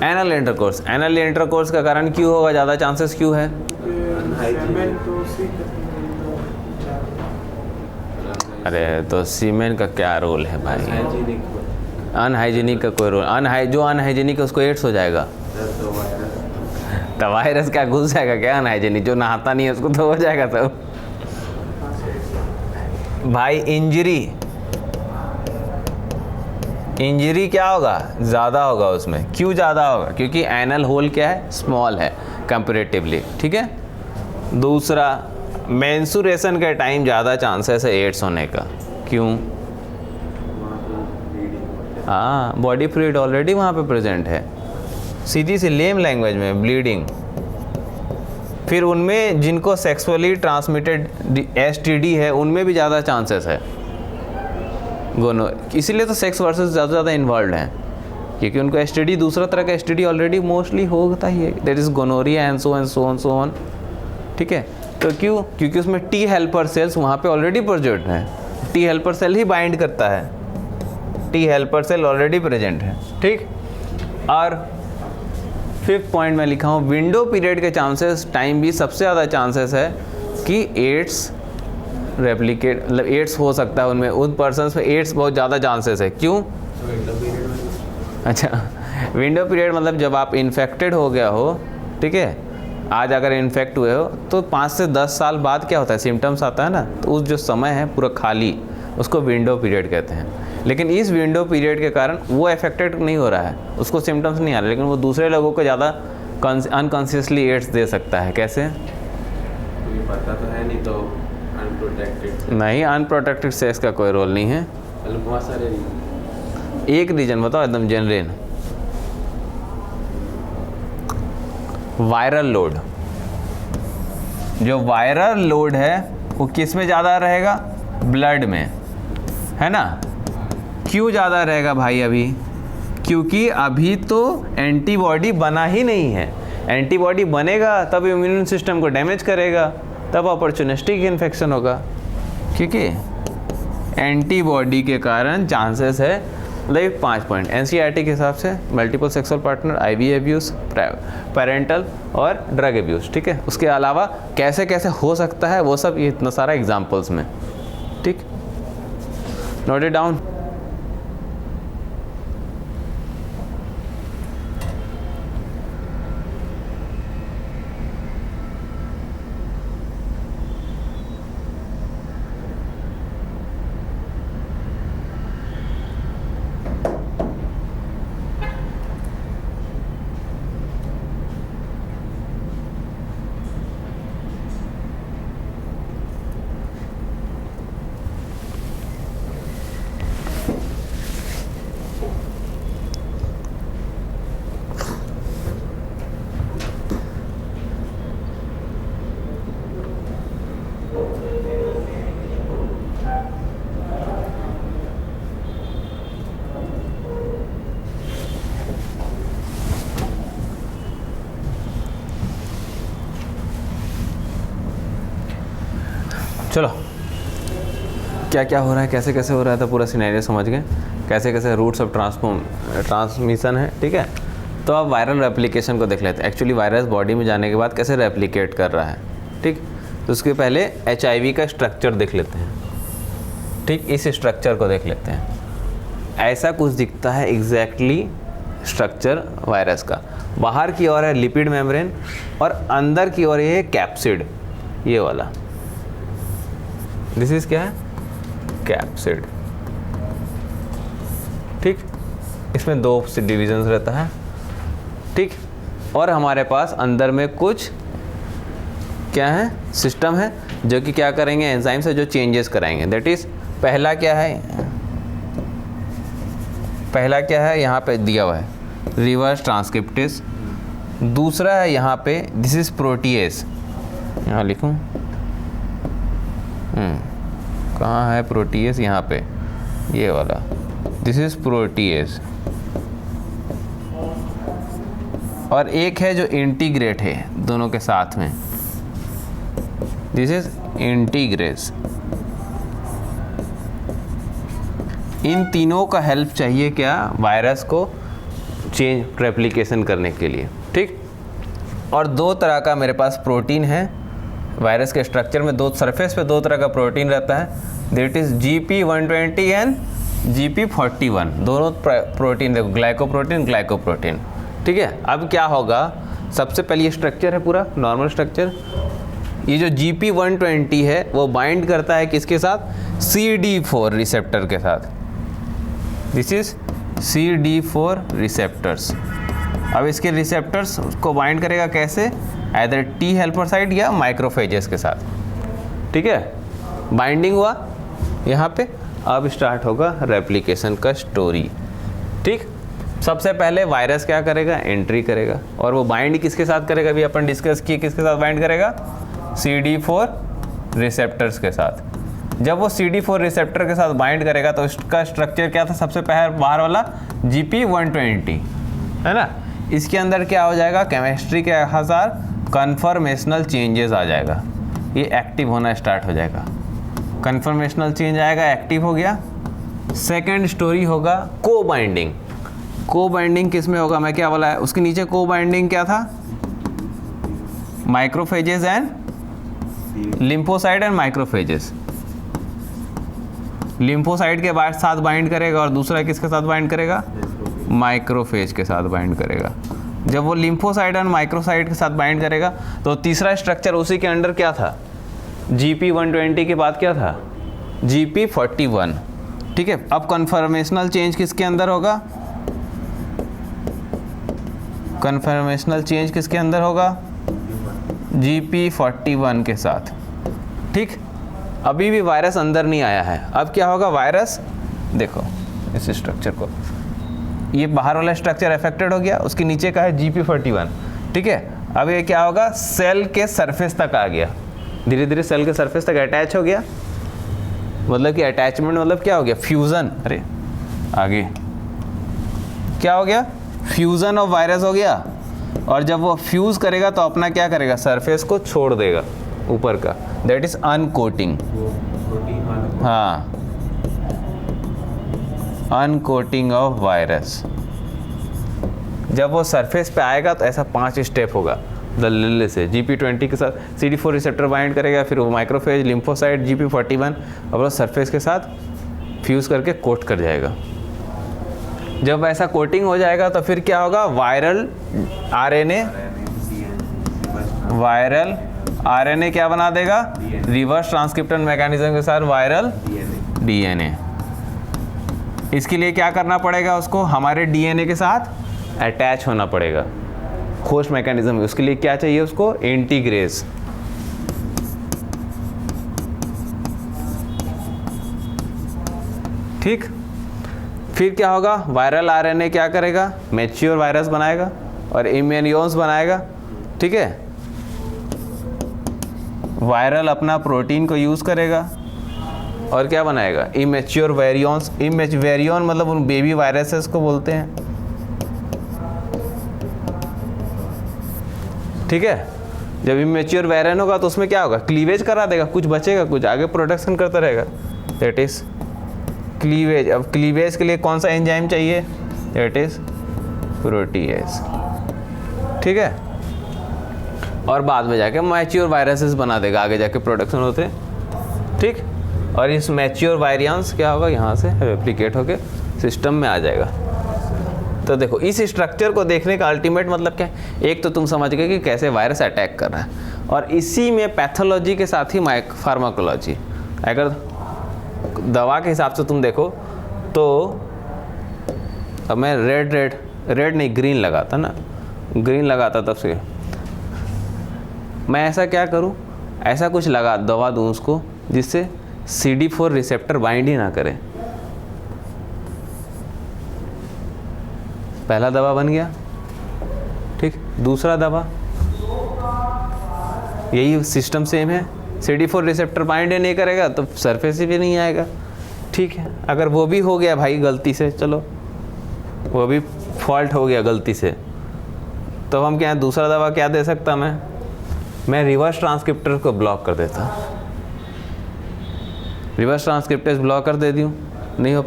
anal intercourse, anal intercourse का कारण क्यों होगा ज़्यादा चांसेस क्यों है? अरे तो सीमेन का क्या रोल है भाई? अनहाइजीनिक का कोई रोल? जो अनहाइजीनिक है उसको एड्स हो जाएगा? तो वायरस क्या घुस जाएगा क्या? अनहाइजीनिक जो नहाता नहीं है उसको तो हो जाएगा। तो भाई इंजरी क्या होगा, ज़्यादा होगा उसमें। क्यों ज़्यादा होगा? क्योंकि एनल होल क्या है, स्मॉल है कंपैरेटिवली, ठीक है। दूसरा, मेंस्ट्रुएशन के टाइम ज़्यादा चांसेस है एड्स होने का। क्यों? हाँ, बॉडी फ्लूइड ऑलरेडी वहाँ पे प्रेजेंट है। सीधी सी लेम लैंग्वेज में ब्लीडिंग। फिर उनमें जिनको सेक्सुअली ट्रांसमिटेड एसटीडी है उनमें भी ज़्यादा चांसेस है गोनो, इसीलिए तो सेक्स वर्सेस ज़्यादा इन्वॉल्व हैं, क्योंकि उनको एसटीडी, दूसरा तरह का एसटीडी ऑलरेडी मोस्टली होता ही है, that is gonorrhoea and so on, ठीक है। तो क्यों? क्योंकि उसमें टी हेल्पर सेल्स वहाँ पे ऑलरेडी प्रेजेंट हैं। टी हेल्पर सेल ही बाइंड करता है, T helper cell already present है, ठीक। और 5th पॉइंट में लिखा हूँ, विंडो पीरियड के चांसेस, टाइम भी सबसे ज़्यादा चांसेस है कि एड्स रेप्लिकेट, मतलब एड्स हो सकता है उनमें, उन पर्सन्स में एड्स बहुत ज़्यादा चांसेस है। क्यों? अच्छा, विंडो पीरियड मतलब जब आप इन्फेक्टेड हो गया हो, ठीक है, आज अगर इन्फेक्ट हुए हो तो 5 से 10 साल बाद क्या होता है, सिम्टम्स आता है ना, तो उस जो समय है पूरा खाली, उसको विंडो पीरियड कहते हैं। लेकिन इस विंडो पीरियड के कारण वो अफेक्टेड नहीं हो रहा है, उसको सिम्टम्स नहीं आ रहे, लेकिन वो दूसरे लोगों को ज़्यादा अनकॉन्शियसली एड्स दे सकता है। कैसे? पता तो है नहीं, तो अनप्रोटेक्टेड नहीं, अनप्रोटेक्टेड सेक्स का कोई रोल नहीं है। मतलब बहुत सारे, एक रीजन बताओ एकदम जेनरिन, वायरल लोड। जो वायरल लोड है वो किस में ज़्यादा रहेगा, ब्लड में, है ना। क्यों ज़्यादा रहेगा भाई अभी? क्योंकि अभी तो एंटीबॉडी बना ही नहीं है। एंटीबॉडी बनेगा तब इम्यून सिस्टम को डैमेज करेगा, तब अपॉर्चुनिस्टिक इन्फेक्शन होगा, क्योंकि एंटीबॉडी के कारण चांसेस है। मतलब 5 पॉइंट एनसीईआरटी के हिसाब से, multiple sexual partner, IV abuse, parental और ड्रग एब्यूज़, ठीक है। उसके अलावा कैसे कैसे हो सकता है वो सब, ये इतना सारा एग्जांपल्स में, ठीक। Note it down. चलो, क्या क्या हो रहा है, कैसे कैसे हो रहा है, तो पूरा सिनेरियो समझ गए, कैसे कैसे रूट्स ऑफ ट्रांसमिशन है, ठीक है। तो अब वायरल रेप्लिकेशन को देख लेते हैं। एक्चुअली वायरस बॉडी में जाने के बाद कैसे रेप्लिकेट कर रहा है, ठीक। तो उसके पहले HIV का स्ट्रक्चर देख लेते हैं, ठीक। इस स्ट्रक्चर को देख लेते हैं। ऐसा कुछ दिखता है एग्जैक्टली स्ट्रक्चर वायरस का। बाहर की ओर है लिपिड मेम्ब्रेन और अंदर की ओर ये है कैप्सिड, ये वाला। दिस इज क्या है, कैप्सिड, ठीक। इसमें 2 डिविजन्स रहता है, ठीक। और हमारे पास अंदर में कुछ क्या है, सिस्टम है जो कि क्या करेंगे, एंजाइम से जो चेंजेस कराएंगे। दैट इज, पहला क्या है यहाँ पे दिया हुआ है रिवर्स ट्रांसक्रिप्टेज। दूसरा है यहाँ पे, दिस इज प्रोटीएज। यहाँ लिखूँ, कहाँ है प्रोटीएज, यहाँ पे ये वाला, दिस इज प्रोटीएज। और एक है जो इंटीग्रेट है दोनों के साथ में, दिस इज इंटीग्रेस। इन तीनों का हेल्प चाहिए क्या, वायरस को चेंज रेप्लिकेशन करने के लिए, ठीक। और 2 तरह का मेरे पास प्रोटीन है वायरस के स्ट्रक्चर में। 2 सरफेस पे 2 तरह का प्रोटीन रहता है, that is GP120 and GP41। दोनों प्रोटीन देखो, ग्लाइकोप्रोटीन, ठीक है। अब क्या होगा, सबसे पहले ये स्ट्रक्चर है पूरा नॉर्मल स्ट्रक्चर। ये जो GP120 है वो बाइंड करता है किसके साथ, CD4 रिसेप्टर के साथ। This is CD4 receptors. अब इसके रिसेप्टर्स को बाइंड करेगा कैसे? आइदर T हेल्पर साइट या माइक्रोफेजेस के साथ। ठीक है, बाइंडिंग हुआ यहाँ पे। अब स्टार्ट होगा रेप्लिकेशन का स्टोरी। ठीक, सबसे पहले वायरस क्या करेगा? एंट्री करेगा। और वो बाइंड किसके साथ करेगा? अभी अपन डिस्कस किए, किसके साथ बाइंड करेगा? CD4 रिसेप्टर्स के साथ। जब वो CD4 रिसेप्टर के साथ बाइंड करेगा तो इसका स्ट्रक्चर क्या था? सबसे पहले बाहर वाला GP120 है ना। इसके अंदर क्या हो जाएगा? केमिस्ट्री के हजार कन्फर्मेशनल चेंजेस आ जाएगा। ये एक्टिव होना स्टार्ट हो जाएगा। कन्फर्मेशनल चेंज आएगा, एक्टिव हो गया। सेकेंड स्टोरी होगा को बाइंडिंग। को बाइंडिंग किस में होगा? मैं क्या बोला है उसके नीचे? को बाइंडिंग क्या था? Microphages and lymphocyte and microphages. Lymphocyte के बाद साथ बाइंड करेगा और दूसरा किसके साथ बाइंड करेगा? माइक्रोफेज के साथ बाइंड करेगा। जब वो लिम्फोसाइट एंड माइक्रोसाइट के साथ बाइंड करेगा तो तीसरा स्ट्रक्चर उसी के अंडर क्या था? GP120 के बाद क्या था? GP41। ठीक है, अब कन्फर्मेशनल चेंज किसके अंदर होगा? कन्फर्मेशनल चेंज किसके अंदर होगा? GP41 के साथ। ठीक, अभी भी वायरस अंदर नहीं आया है। अब क्या होगा? वायरस, देखो इस स्ट्रक्चर को, ये बाहर वाला स्ट्रक्चर अफेक्टेड हो गया, उसके नीचे का है GP41। ठीक है, अब ये क्या होगा? सेल के सरफेस तक आ गया, धीरे धीरे सेल के सरफेस तक अटैच हो गया। मतलब कि अटैचमेंट मतलब क्या हो गया? फ्यूज़न। अरे आगे क्या हो गया? फ्यूज़न ऑफ वायरस हो गया। और जब वो फ्यूज़ करेगा तो अपना क्या करेगा? सरफेस को छोड़ देगा ऊपर का, दैट इज अनकोटिंग। हाँ, अनकोटिंग ऑफ वायरस। जब वो सरफेस पे आएगा तो ऐसा 5 स्टेप होगा दल्ले से। GP20 के साथ CD4 रिसेप्टर बाइंड करेगा, फिर वो माइक्रोफेज, लिम्फोसाइट, GP41 और वो सरफेस के साथ फ्यूज़ करके कोट कर जाएगा। जब ऐसा कोटिंग हो जाएगा तो फिर क्या होगा? वायरल RNA क्या बना देगा? रिवर्स ट्रांसक्रिप्शन मैकेनिज्म के साथ वायरल DNA। इसके लिए क्या करना पड़ेगा? उसको हमारे DNA के साथ अटैच होना पड़ेगा। होस्ट मैकेनिज्म, उसके लिए क्या चाहिए? उसको इंटीग्रेज। ठीक, फिर क्या होगा? वायरल RNA क्या करेगा? मैच्योर वायरस बनाएगा और इम्यूनियंस बनाएगा। ठीक है, वायरल अपना प्रोटीन को यूज़ करेगा और क्या बनाएगा? Immature variance. वेरियन मतलब उन बेबी वायरसेस को बोलते हैं। ठीक है, जब इमेच्योर वेरियन होगा तो उसमें क्या होगा? क्लीवेज करा देगा, कुछ बचेगा, कुछ आगे प्रोडक्शन करता रहेगा, दैट इज क्लीवेज। अब क्लीवेज के लिए कौन सा एंजाइम चाहिए? That is protease. ठीक है, और बाद में जाके मैच्योर वायरसेस बना देगा, आगे जाके प्रोडक्शन होते हैं। ठीक, और इस मैच्योर वायरियंस क्या होगा? यहाँ से रेप्लिकेट होके सिस्टम में आ जाएगा। तो देखो, इस स्ट्रक्चर को देखने का अल्टीमेट मतलब क्या है? एक तो तुम समझ गए कि कैसे वायरस अटैक कर रहा है, और इसी में पैथोलॉजी के साथ ही फार्माकोलॉजी। अगर दवा के हिसाब से तुम देखो तो अब मैं रेड नहीं ग्रीन लगाता ना, ग्रीन लगाता तब से मैं ऐसा क्या करूं? ऐसा कुछ लगा दवा दूं उसको जिससे CD4 रिसेप्टर बाइंड ही ना करे। पहला दवा बन गया। ठीक, दूसरा दवा, यही सिस्टम सेम है। CD4 रिसेप्टर बाइंड नहीं करेगा तो सरफेस भी नहीं आएगा। ठीक है, अगर वो भी हो गया भाई गलती से, चलो वो भी फॉल्ट हो गया गलती से, तो हम क्या, दूसरा दवा क्या दे सकता? मैं रिवर्स ट्रांसक्रिप्टर को ब्लॉक कर देता। रिवर्स ट्रांसक्रिप्टेज ब्लॉकर दे दूँ, नहीं हो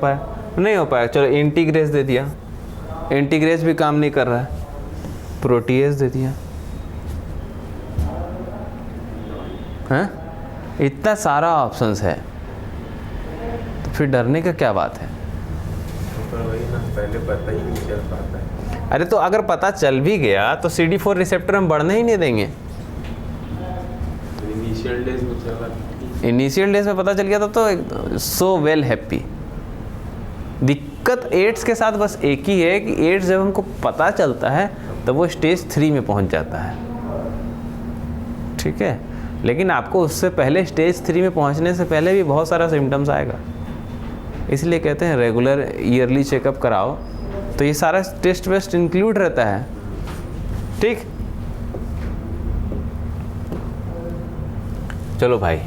पाया, चलो इंटीग्रेज दे दिया, इंटीग्रेज भी काम नहीं कर रहा है, प्रोटीएज दे दिया। हैं? इतना सारा ऑप्शंस है, तो फिर डरने का क्या बात है? वही ना, पहले पता ही नहीं चल पाता है। अरे तो अगर पता चल भी गया तो CD4 रिसेप्टर हम बढ़ने ही नहीं देंगे। इनिशियल डेज में चला इनिशियल डेज में पता चल गया था तो सो वेल हैप्पी। दिक्कत एड्स के साथ बस एक ही है कि एड्स जब हमको पता चलता है तो वो स्टेज 3 में पहुंच जाता है, ठीक है। लेकिन आपको उससे पहले स्टेज 3 में पहुंचने से पहले भी बहुत सारा सिम्टम्स आएगा, इसलिए कहते हैं रेगुलर ईयरली चेकअप कराओ। तो ये सारा टेस्ट वेस्ट इंक्लूड रहता है, ठीक। चलो भाई,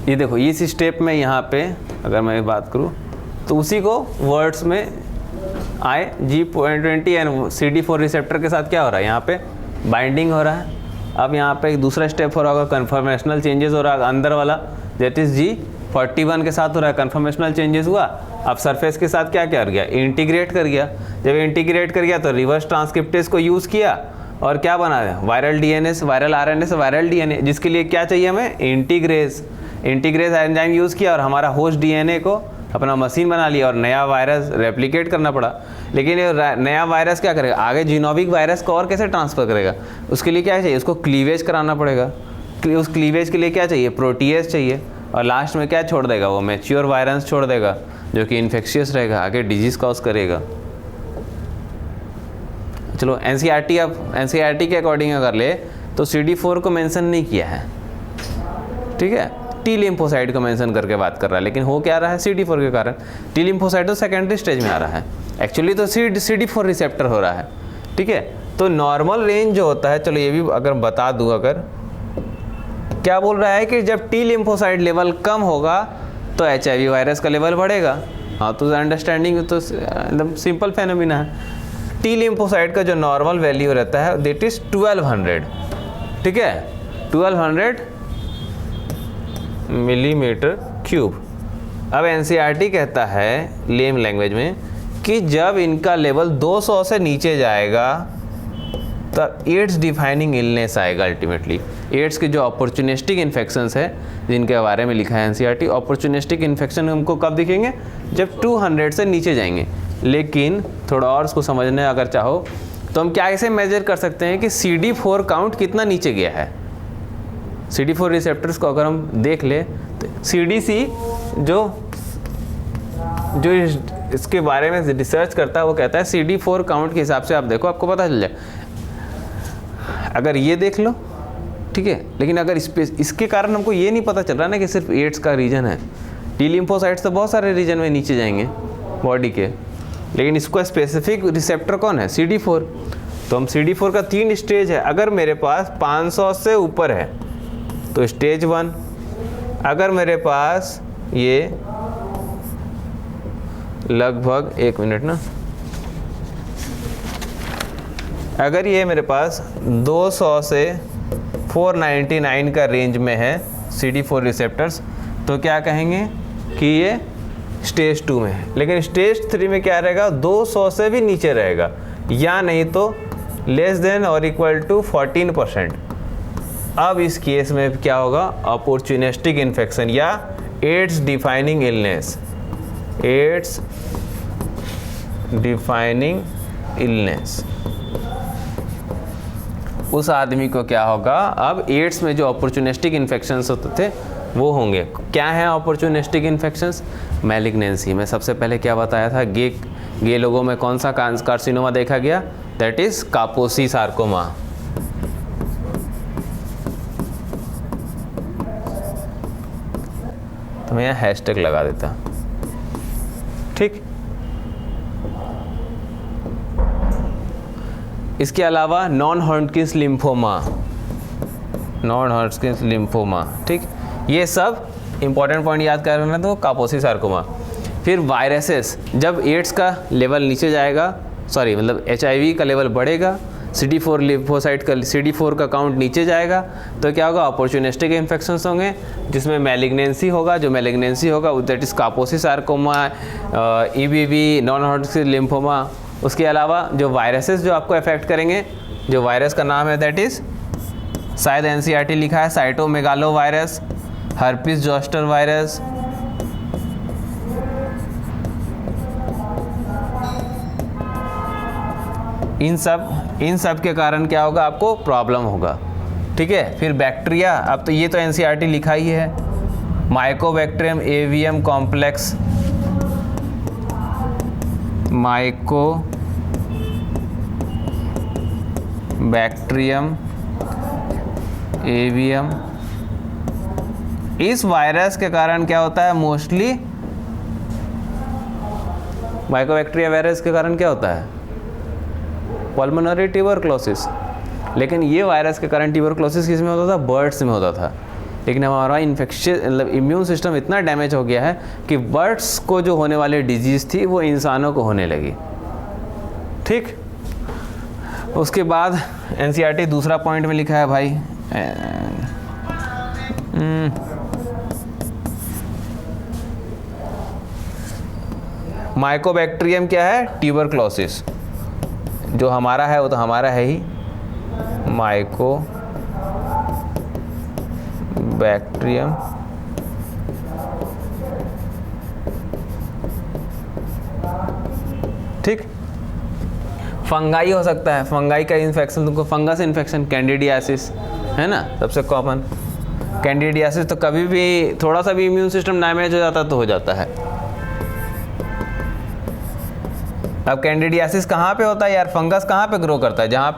ये देखो इस स्टेप में यहाँ पे अगर मैं बात करूँ तो उसी को वर्ड्स में आए G20 एंड CD4 रिसेप्टर के साथ क्या हो रहा है, यहाँ पे बाइंडिंग हो रहा है। अब यहाँ पे एक दूसरा स्टेप हो रहा होगा, कन्फर्मेशनल चेंजेस हो रहा है अंदर वाला, दैट इज G41 के साथ हो रहा है, कन्फर्मेशनल चेंजेस हुआ। अब सरफेस के साथ क्या क्या कर गया, इंटीग्रेट कर गया। जब इंटीग्रेट कर गया तो रिवर्स ट्रांसक्रिप्टेज को यूज़ किया और क्या बना है, वायरल डीएनए से वायरल आरएनए से वायरल डीएनए, जिसके लिए क्या चाहिए हमें, इंटीग्रेज एंजाइम यूज़ किया और हमारा होस्ट डीएनए को अपना मशीन बना लिया और नया वायरस रेप्लिकेट करना पड़ा। लेकिन ये नया वायरस क्या करेगा, आगे जीनोमिक वायरस को और कैसे ट्रांसफ़र करेगा, उसके लिए क्या चाहिए, उसको क्लीवेज कराना पड़ेगा। उस क्लीवेज के लिए क्या चाहिए, प्रोटीएज चाहिए। और लास्ट में क्या छोड़ देगा, वो मैच्योर वायरस छोड़ देगा जो कि इन्फेक्शियस रहेगा, आगे डिजीज़ कॉज करेगा। चलो एनसीईआरटी, अब एनसीईआरटी के अकॉर्डिंग अगर ले तो CD4 को मेंशन नहीं किया है, ठीक है। टी लिम्फोसाइट को मेंशन करके बात कर रहा है, लेकिन हो क्या रहा है, CD4 के कारण। टी लिम्फोसाइट तो सेकेंडरी स्टेज में आ रहा है, एक्चुअली तो CD4 रिसेप्टर हो रहा है, ठीक है। तो नॉर्मल रेंज जो होता है, चलो ये भी अगर बता दूँ, अगर क्या बोल रहा है कि जब टी लिम्फोसाइट लेवल कम होगा तो HIV वायरस का लेवल बढ़ेगा। हाँ, तो अंडरस्टैंडिंग तो एकदम सिंपल फेनोमिना है। टी लिम्फोसाइट का जो नॉर्मल वैल्यू रहता है दैट इज 1200, ठीक है, 1200 मिलीमीटर क्यूब। अब एनसीईआरटी कहता है लेम लैंग्वेज में कि जब इनका लेवल 200 से नीचे जाएगा तब एड्स डिफाइनिंग इलनेस आएगा अल्टीमेटली। एड्स के जो अपॉर्चुनिस्टिक इन्फेक्शंस है जिनके बारे में लिखा है एनसीईआरटी, अपॉर्चुनिस्टिक इन्फेक्शन हमको कब दिखेंगे, जब 200 से नीचे जाएंगे। लेकिन थोड़ा और उसको समझने अगर चाहो तो हम क्या ऐसे मेजर कर सकते हैं कि CD4 काउंट कितना नीचे गया है। CD4 रिसेप्टर्स को अगर हम देख ले तो CDC जो इसके बारे में रिसर्च करता है वो कहता है CD4 काउंट के हिसाब से आप देखो, आपको पता चल जाए। अगर ये देख लो, ठीक है, लेकिन अगर इसके कारण हमको ये नहीं पता चल रहा ना कि सिर्फ एड्स का रीजन है। टी लिम्फोसाइट्स तो बहुत सारे रीजन में नीचे जाएंगे बॉडी के, लेकिन इसको स्पेसिफिक रिसेप्टर कौन है, CD4। तो हम CD4 का 3 स्टेज है। अगर मेरे पास 500 से ऊपर है तो स्टेज 1, अगर मेरे पास ये लगभग 1 मिनट ना, अगर ये मेरे पास 200 से 499 का रेंज में है CD4 रिसेप्टर्स, तो क्या कहेंगे कि ये स्टेज 2 में है। लेकिन स्टेज 3 में क्या रहेगा, 200 से भी नीचे रहेगा, या नहीं तो लेस देन और इक्वल टू 14%। अब इस केस में क्या होगा, अपॉर्चुनिस्टिक इन्फेक्शन या AIDS defining illness, AIDS defining illness. उस आदमी को क्या होगा, अब एड्स में जो अपॉर्चुनिस्टिक इन्फेक्शंस होते थे वो होंगे। क्या है अपॉर्चुनिस्टिक इन्फेक्शंस, मैलिग्नेंसी। मैं सबसे पहले क्या बताया था, गे लोगों में कौन सा कार्सिनोमा देखा गया, दैट इज कापोसी सार्कोमा। तो मैं यहाँ हैशटैग लगा देता, ठीक। इसके अलावा non Hodgkin's lymphoma, non Hodgkin's lymphoma, ठीक। ये सब इंपॉर्टेंट पॉइंट याद कर रहे तो कापोसी सार्कोमा। फिर वायरसेस, जब एड्स का लेवल नीचे जाएगा, सॉरी मतलब HIV का लेवल बढ़ेगा, CD4 लिम्फोसाइट का CD4 का काउंट नीचे जाएगा, तो क्या होगा, अपॉर्चुनिस्टिक इन्फेक्शंस होंगे जिसमें मैलिग्नेंसी होगा। जो मैलिग्नेंसी होगा that is Kaposi sarcoma, EBV, non Hodgkin's lymphoma. उसके अलावा जो वायरसेस जो आपको अफेक्ट करेंगे, जो वायरस का नाम है दैट इज, शायद एनसीईआरटी लिखा है, cytomegalo virus, herpes zoster virus, इन सब के कारण क्या होगा, आपको प्रॉब्लम होगा, ठीक है। फिर बैक्टीरिया, अब तो ये तो एनसीईआरटी लिखा ही है, Mycobacterium avium complex, Mycobacterium avium, इस वायरस के कारण क्या होता है मोस्टली, माइकोबैक्टीरिया वायरस के कारण क्या होता है पल्मोनरी ट्यूबरक्लोसिस। लेकिन ये वायरस के कारण ट्यूबरक्लोसिस किस में होता था, बर्ड्स में होता था। लेकिन हमारा इन्फेक्शन मतलब इम्यून सिस्टम इतना डैमेज हो गया है कि बर्ड्स को जो होने वाली डिजीज़ थी वो इंसानों को होने लगी। ठीक, उसके बाद एनसीईआरटी दूसरा पॉइंट में लिखा है भाई माइकोबैक्टीरियम क्या है, ट्यूबरक्लोसिस। जो हमारा है वो तो हमारा है ही, माइकोबैक्टीरियम ठीक। फंगाई हो सकता है, फंगाई का इन्फेक्शन, तुमको फंगस इन्फेक्शन, कैंडिडियासिस है ना सबसे कॉमन। कैंडिडियासिस तो कभी भी थोड़ा सा भी इम्यून सिस्टम डैमेज हो जाता तो हो जाता है। अब कैंडिडियासिस कहाँ पे होता है यार, फंगस कहाँ पे ग्रो करता है, जहाँ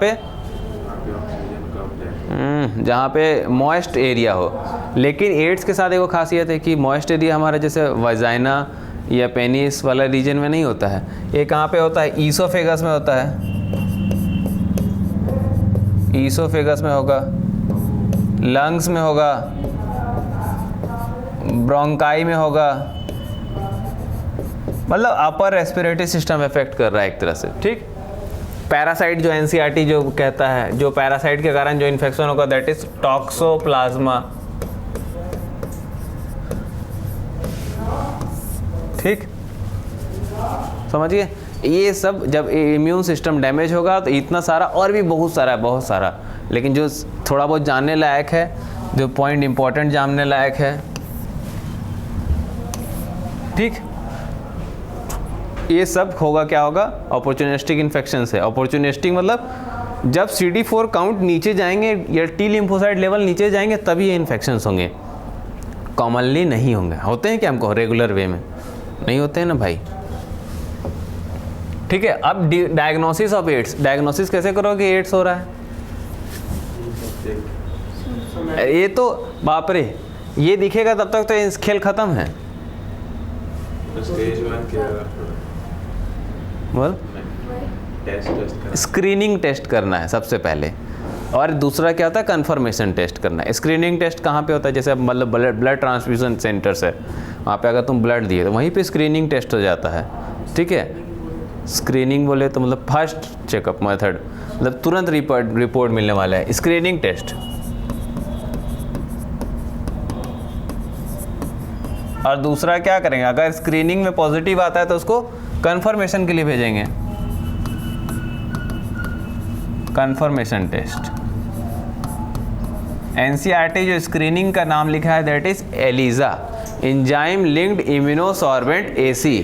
पे मॉइस्ट एरिया हो। लेकिन एड्स के साथ एक खासियत है कि मॉइस्ट एरिया हमारा जैसे वजाइना या पेनिस वाला रीजन में नहीं होता है, ये कहाँ पे होता है, ईसोफेगस में होता है, ईसोफेगस में होगा, लंग्स में होगा, ब्रोंकाई में होगा, मतलब अपर रेस्पिरेटरी सिस्टम इफेक्ट कर रहा है एक तरह से। ठीक, पैरासाइट जो एनसीईआरटी जो कहता है, जो पैरासाइट के कारण जो इन्फेक्शन होगा दैट इज टॉक्सोप्लाज्मा। ठीक, समझिए ये सब जब इम्यून सिस्टम डैमेज होगा तो इतना सारा और भी बहुत सारा, लेकिन जो थोड़ा बहुत जानने लायक है, जो पॉइंट इंपॉर्टेंट जानने लायक है, ठीक, ये सब होगा क्या होगा, अपॉर्चुनिस्टिक इन्फेक्शन से। अपॉर्चुनिस्टिक मतलब जब CD4 काउंट नीचे जाएंगे या टी लिम्फोसाइट लेवल नीचे जाएंगे तभी ये इन्फेक्शंस होंगे, कॉमनली नहीं होंगे। होते हैं क्या हमको रेगुलर वे में, नहीं होते हैं ना भाई। ठीक है, अब डायग्नोसिस ऑफ एड्स, डायग्नोसिस कैसे करोगे एड्स हो रहा है, ये तो बाप रे, ये दिखेगा तब तक तो ये खेल खत्म है। स्टेज 1 क्या बोल, स्क्रीनिंग टेस्ट करना है सबसे पहले, और दूसरा क्या होता है कंफर्मेशन टेस्ट करना है। स्क्रीनिंग टेस्ट कहाँ पे होता है, जैसे मतलब ब्लड ट्रांसफ्यूजन सेंटर्स है, वहाँ पे अगर तुम ब्लड दिए तो वहीं पे स्क्रीनिंग टेस्ट हो जाता है। ठीक है, स्क्रीनिंग बोले तो मतलब फर्स्ट चेकअप मेथड, मतलब तुरंत रिपोर्ट मिलने वाला है, स्क्रीनिंग टेस्ट। और दूसरा क्या करेंगे, अगर स्क्रीनिंग में पॉजिटिव आता है तो उसको कंफर्मेशन के लिए भेजेंगे, कंफर्मेशन टेस्ट। एनसीईआरटी जो स्क्रीनिंग का नाम लिखा है that is ELISA, enzyme linked immunosorbent assay.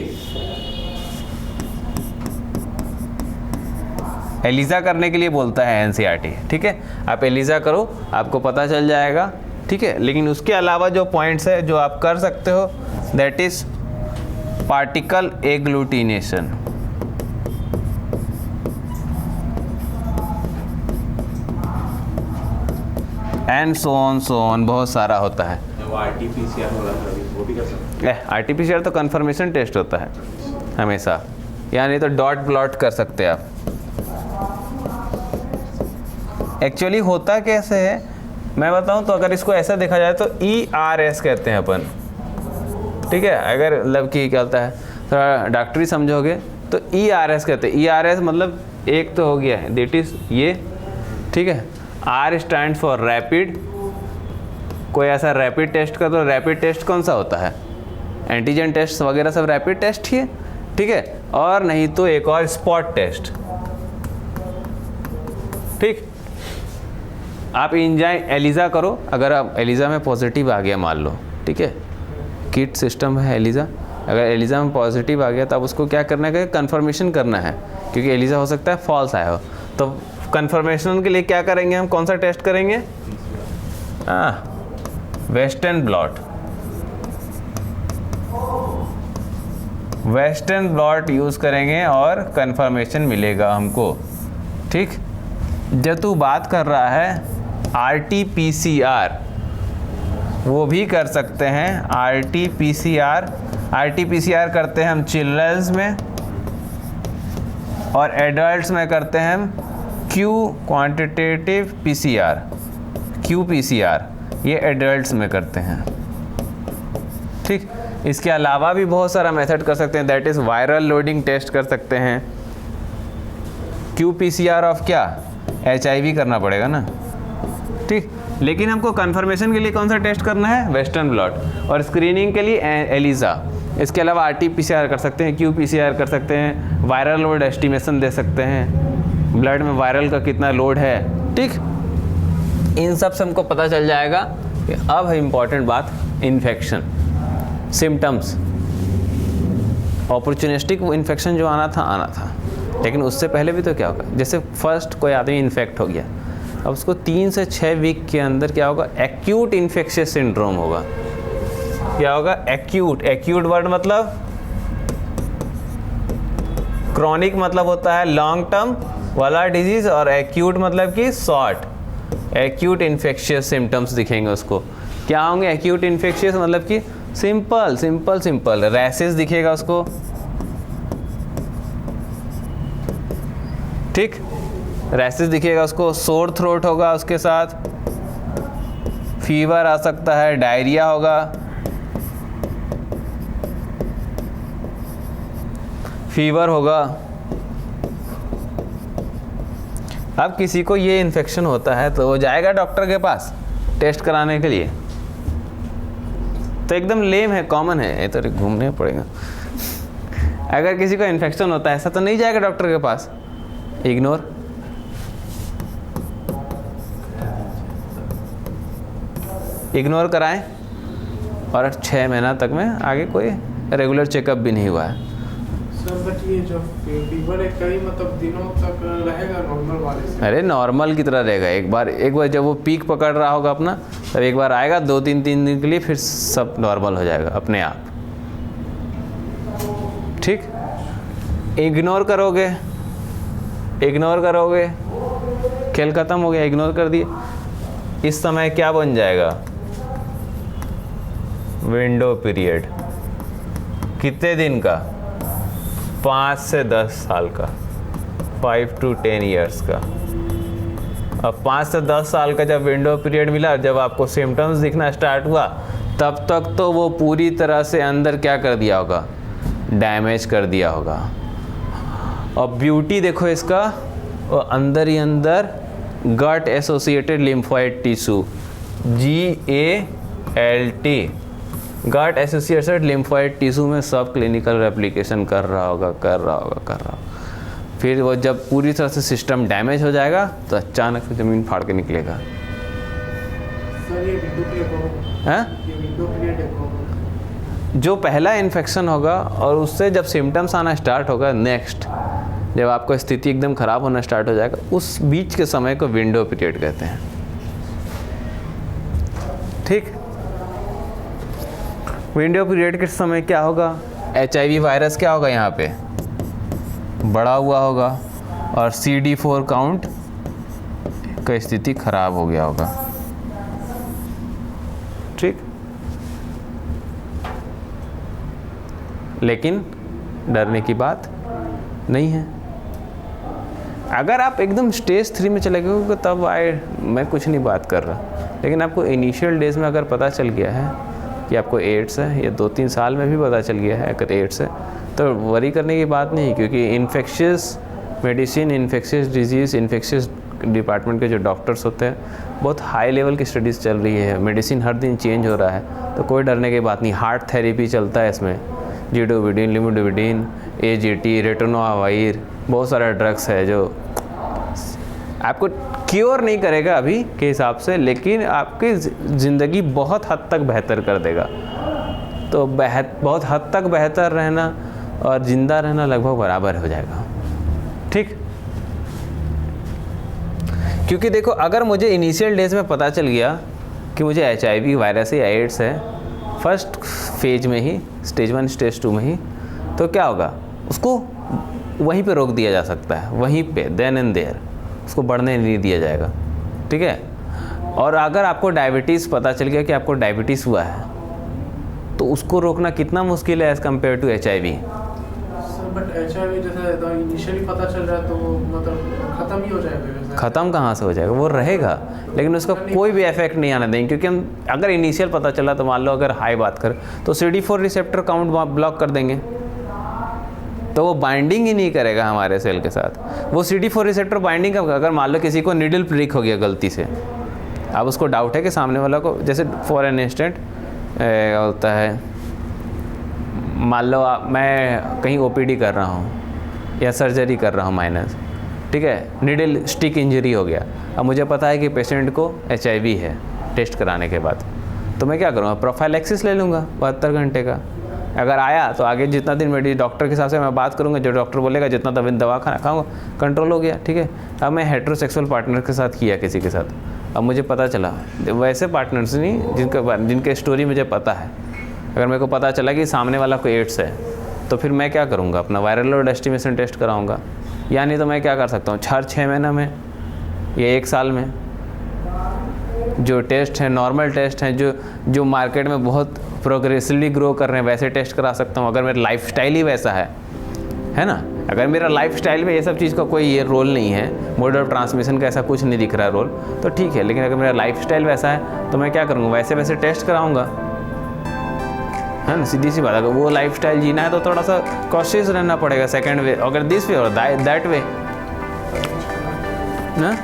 ELISA करने के लिए बोलता है एनसीईआरटी। ठीक है, आप एलिजा करो, आपको पता चल जाएगा। ठीक है, लेकिन उसके अलावा जो पॉइंट्स है जो आप कर सकते हो that is particle agglutination. And so on बहुत सारा होता है। वो आरटीपीसीआर हो रहा था वो भी कर सकते हैं। आरटीपीसीआर तो कंफर्मेशन टेस्ट होता है हमेशा, यानी तो डॉट ब्लॉट कर सकते हैं आप। एक्चुअली होता कैसे है मैं बताऊं तो, अगर इसको ऐसा देखा जाए तो ERS कहते हैं अपन। ठीक है, अगर मतलब कि क्या होता है थोड़ा डॉक्टरी समझोगे तो ERS कहते हैं। ERS मतलब एक तो हो गया है दैट इज ये। ठीक है, R स्टैंड फॉर रैपिड, कोई ऐसा रैपिड टेस्ट कर दो। रैपिड टेस्ट कौन सा होता है, एंटीजन टेस्ट वगैरह सब रैपिड टेस्ट ही है। ठीक है, और नहीं तो एक और स्पॉट टेस्ट। ठीक, आप एंजाइम एलिजा करो, अगर आप एलिजा में पॉजिटिव आ गया मान लो, ठीक है, किट सिस्टम है एलिजा, अगर एलिजा में पॉजिटिव आ गया तो आप उसको क्या करना है, कंफर्मेशन करना है, क्योंकि एलिजा हो सकता है फॉल्स आया हो। तो कंफर्मेशन के लिए क्या करेंगे हम, कौन सा टेस्ट करेंगे, western blot. Western blot use करेंगे और कंफर्मेशन मिलेगा हमको। ठीक, जब तू बात कर रहा है RT-PCR, वो भी कर सकते हैं। RT-PCR करते हैं हम चिल्ड्रंस में, और एडल्ट्स में करते हैं हम क्वांटिटेटिव PCR, QPCR, ये एडल्ट्स में करते हैं। ठीक, इसके अलावा भी बहुत सारा मेथड कर सकते हैं, that is viral loading test कर सकते हैं। QPCR ऑफ क्या, HIV करना पड़ेगा ना। ठीक, लेकिन हमको कंफर्मेशन के लिए कौन सा टेस्ट करना है, वेस्टर्न ब्लॉट, और स्क्रीनिंग के लिए ELISA। इसके अलावा RT-PCR कर सकते हैं, QPCR कर सकते हैं, वायरल लोड एस्टिमेशन दे सकते हैं, ब्लड में वायरल का कितना लोड है। ठीक, इन सब से हमको पता चल जाएगा कि अब है इम्पॉर्टेंट बात, इन्फेक्शन सिम्टम्स। अपॉर्चुनिस्टिक इन्फेक्शन जो आना था, लेकिन उससे पहले भी तो क्या होगा, जैसे फर्स्ट कोई आदमी इन्फेक्ट हो गया, अब उसको 3 से 6 वीक के अंदर क्या होगा, एक्यूट इन्फेक्शियस सिंड्रोम होगा। क्या होगा, एक्यूट वर्ड मतलब क्रॉनिक मतलब होता है लॉन्ग टर्म वाला डिजीज, और एक्यूट मतलब कि शॉर्ट। एक्यूट इन्फेक्शियस सिम्टम्स दिखेंगे उसको। क्या होंगे एक्यूट इन्फेक्शियस, मतलब कि सिंपल रैसेस दिखेगा उसको। ठीक, रैसेस दिखेगा उसको, सोर थ्रोट होगा उसके साथ, फीवर आ सकता है, डायरिया होगा, फीवर होगा। अब किसी को ये इन्फेक्शन होता है तो वो जाएगा डॉक्टर के पास टेस्ट कराने के लिए, तो एकदम लेम है, कॉमन है, ये तो घूमने पड़ेगा। अगर किसी को इन्फेक्शन होता है ऐसा तो नहीं जाएगा डॉक्टर के पास, इग्नोर कराएं, और 6 महीना तक में आगे कोई रेगुलर चेकअप भी नहीं हुआ है। सर बट ये जो फीवर है कई मतलब दिनों तक रहेगा नॉर्मल वाले से? अरे नॉर्मल की तरह रहेगा, एक बार जब वो पीक पकड़ रहा होगा अपना, तब एक बार आएगा 2-3 दिन के लिए, फिर सब नॉर्मल हो जाएगा अपने आप। ठीक, इग्नोर करोगे खेल खत्म हो गया, इग्नोर कर दिए। इस समय क्या बन जाएगा, विंडो पीरियड कितने दिन का, 5 से 10 साल का, 5 to 10 ईयर्स का। अब 5 से 10 साल का जब विंडो पीरियड मिला, जब आपको सिम्टम्स दिखना स्टार्ट हुआ, तब तक तो वो पूरी तरह से अंदर क्या कर दिया होगा, डैमेज कर दिया होगा। और ब्यूटी देखो इसका, वो अंदर ही अंदर गट एसोसिएटेड लिम्फोइड टिश्यू, GALT, गट एसोसिएटेड लिम्फोइड टिश्यू में सब क्लिनिकल रेप्लिकेशन कर रहा होगा। फिर वो जब पूरी तरह से सिस्टम डैमेज हो जाएगा तो अचानक से ज़मीन फाड़ के निकलेगा। सर ये विंडो पीरियड हैं? ये विंडो पीरियड है जो पहला इन्फेक्शन होगा और उससे जब सिम्टम्स आना स्टार्ट होगा, नेक्स्ट जब आपको स्थिति एकदम ख़राब होना स्टार्ट हो जाएगा, उस बीच के समय को विंडो पीरियड कहते हैं। ठीक, विंडो पीरियड के समय क्या होगा, HIV वायरस क्या होगा, यहाँ पे बढ़ा हुआ होगा, और CD4 काउंट का स्थिति खराब हो गया होगा। ठीक, लेकिन डरने की बात नहीं है। अगर आप एकदम स्टेज 3 में चले गए तब मैं कुछ नहीं बात कर रहा, लेकिन आपको इनिशियल डेज में अगर पता चल गया है कि आपको एड्स है, या 2-3 साल में भी पता चल गया है अगर एड्स है, तो वरी करने की बात नहीं, क्योंकि infectious medicine, infectious disease, infectious department के जो डॉक्टर्स होते हैं, बहुत हाई लेवल की स्टडीज़ चल रही है, मेडिसिन हर दिन चेंज हो रहा है, तो कोई डरने की बात नहीं। हार्ट थेरेपी चलता है इसमें, जिडोविडिन, लिमोडिविडिन, AGT, रेटोनोवाइर, बहुत सारा ड्रग्स है जो आपको क्योर नहीं करेगा अभी के हिसाब से, लेकिन आपकी ज़िंदगी बहुत हद तक बेहतर कर देगा। तो बहुत हद तक बेहतर रहना और ज़िंदा रहना लगभग बराबर हो जाएगा। ठीक, क्योंकि देखो अगर मुझे इनिशियल डेज में पता चल गया कि मुझे HIV वायरस या एड्स है, फर्स्ट फेज में ही, स्टेज 1 स्टेज 2 में ही, तो क्या होगा, उसको वहीं पे रोक दिया जा सकता है, वहीं पे देन एंड देयर, उसको बढ़ने नहीं दिया जाएगा, ठीक है। और अगर आपको डायबिटीज़ पता चल गया कि आपको डायबिटीज़ हुआ है, तो उसको रोकना कितना मुश्किल है as compare to HIV। But HIV जैसे इनिशियली पता चल रहा है तो वो मतलब ख़त्म ही हो जाएगा जैसे। ख़त्म कहाँ से हो जाएगा, वो रहेगा, लेकिन उसका कोई भी इफेक्ट नहीं आने देंगे, क्योंकि हम अगर इनिशियल पता चला तो मान लो अगर हाई बात कर तो CD4 रिसेप्टर काउंट ब्लॉक कर देंगे, तो वो बाइंडिंग ही नहीं करेगा हमारे सेल के साथ। वो CD4 रिसेप्टर बाइंडिंग कब, अगर मान लो किसी को नीडल प्रिक हो गया गलती से, अब उसको डाउट है कि सामने वाला को, जैसे फॉर एन इंस्टेंट होता है, मान लो मैं कहीं OPD कर रहा हूँ या सर्जरी कर रहा हूँ माइनस, ठीक है, नीडल स्टिक इंजरी हो गया, अब मुझे पता है कि पेशेंट को HIV है टेस्ट कराने के बाद, तो मैं क्या करूँगा, प्रोफाइलैक्सिस ले लूँगा 72 घंटे का। अगर आया तो आगे जितना दिन मेरी डॉक्टर के हिसाब से मैं बात करूँगा, जो डॉक्टर बोलेगा जितना दिन दवा खाऊँगा, कंट्रोल हो गया, ठीक है। अब मैं हेटेरोसेक्सुअल पार्टनर के साथ किया किसी के साथ, अब मुझे पता चला, वैसे पार्टनर्स नहीं जिनके स्टोरी मुझे पता है, अगर मेरे को पता चला कि सामने वाला को एड्स है, तो फिर मैं क्या करूँगा, अपना वायरल लोड एस्टिमेशन टेस्ट कराऊँगा, या नहीं तो मैं क्या कर सकता हूँ, 6 महीना में या 1 साल में जो टेस्ट हैं, नॉर्मल टेस्ट हैं, जो मार्केट में बहुत प्रोग्रेसिवली ग्रो कर रहे हैं, वैसे टेस्ट करा सकता हूँ, अगर मेरा लाइफस्टाइल ही वैसा है ना। अगर मेरा लाइफस्टाइल में ये सब चीज़ का कोई ये रोल नहीं है, मोड ऑफ ट्रांसमिशन का ऐसा कुछ नहीं दिख रहा है रोल, तो ठीक है। लेकिन अगर मेरा लाइफस्टाइल वैसा है तो मैं क्या करूँगा, वैसे टेस्ट कराऊँगा, है ना, सीधी सी बात। अगर वो लाइफस्टाइल जीना है तो थोड़ा सा कॉशियस रहना पड़ेगा, सेकंड वे, अगर दिस वे और दैट वे ना।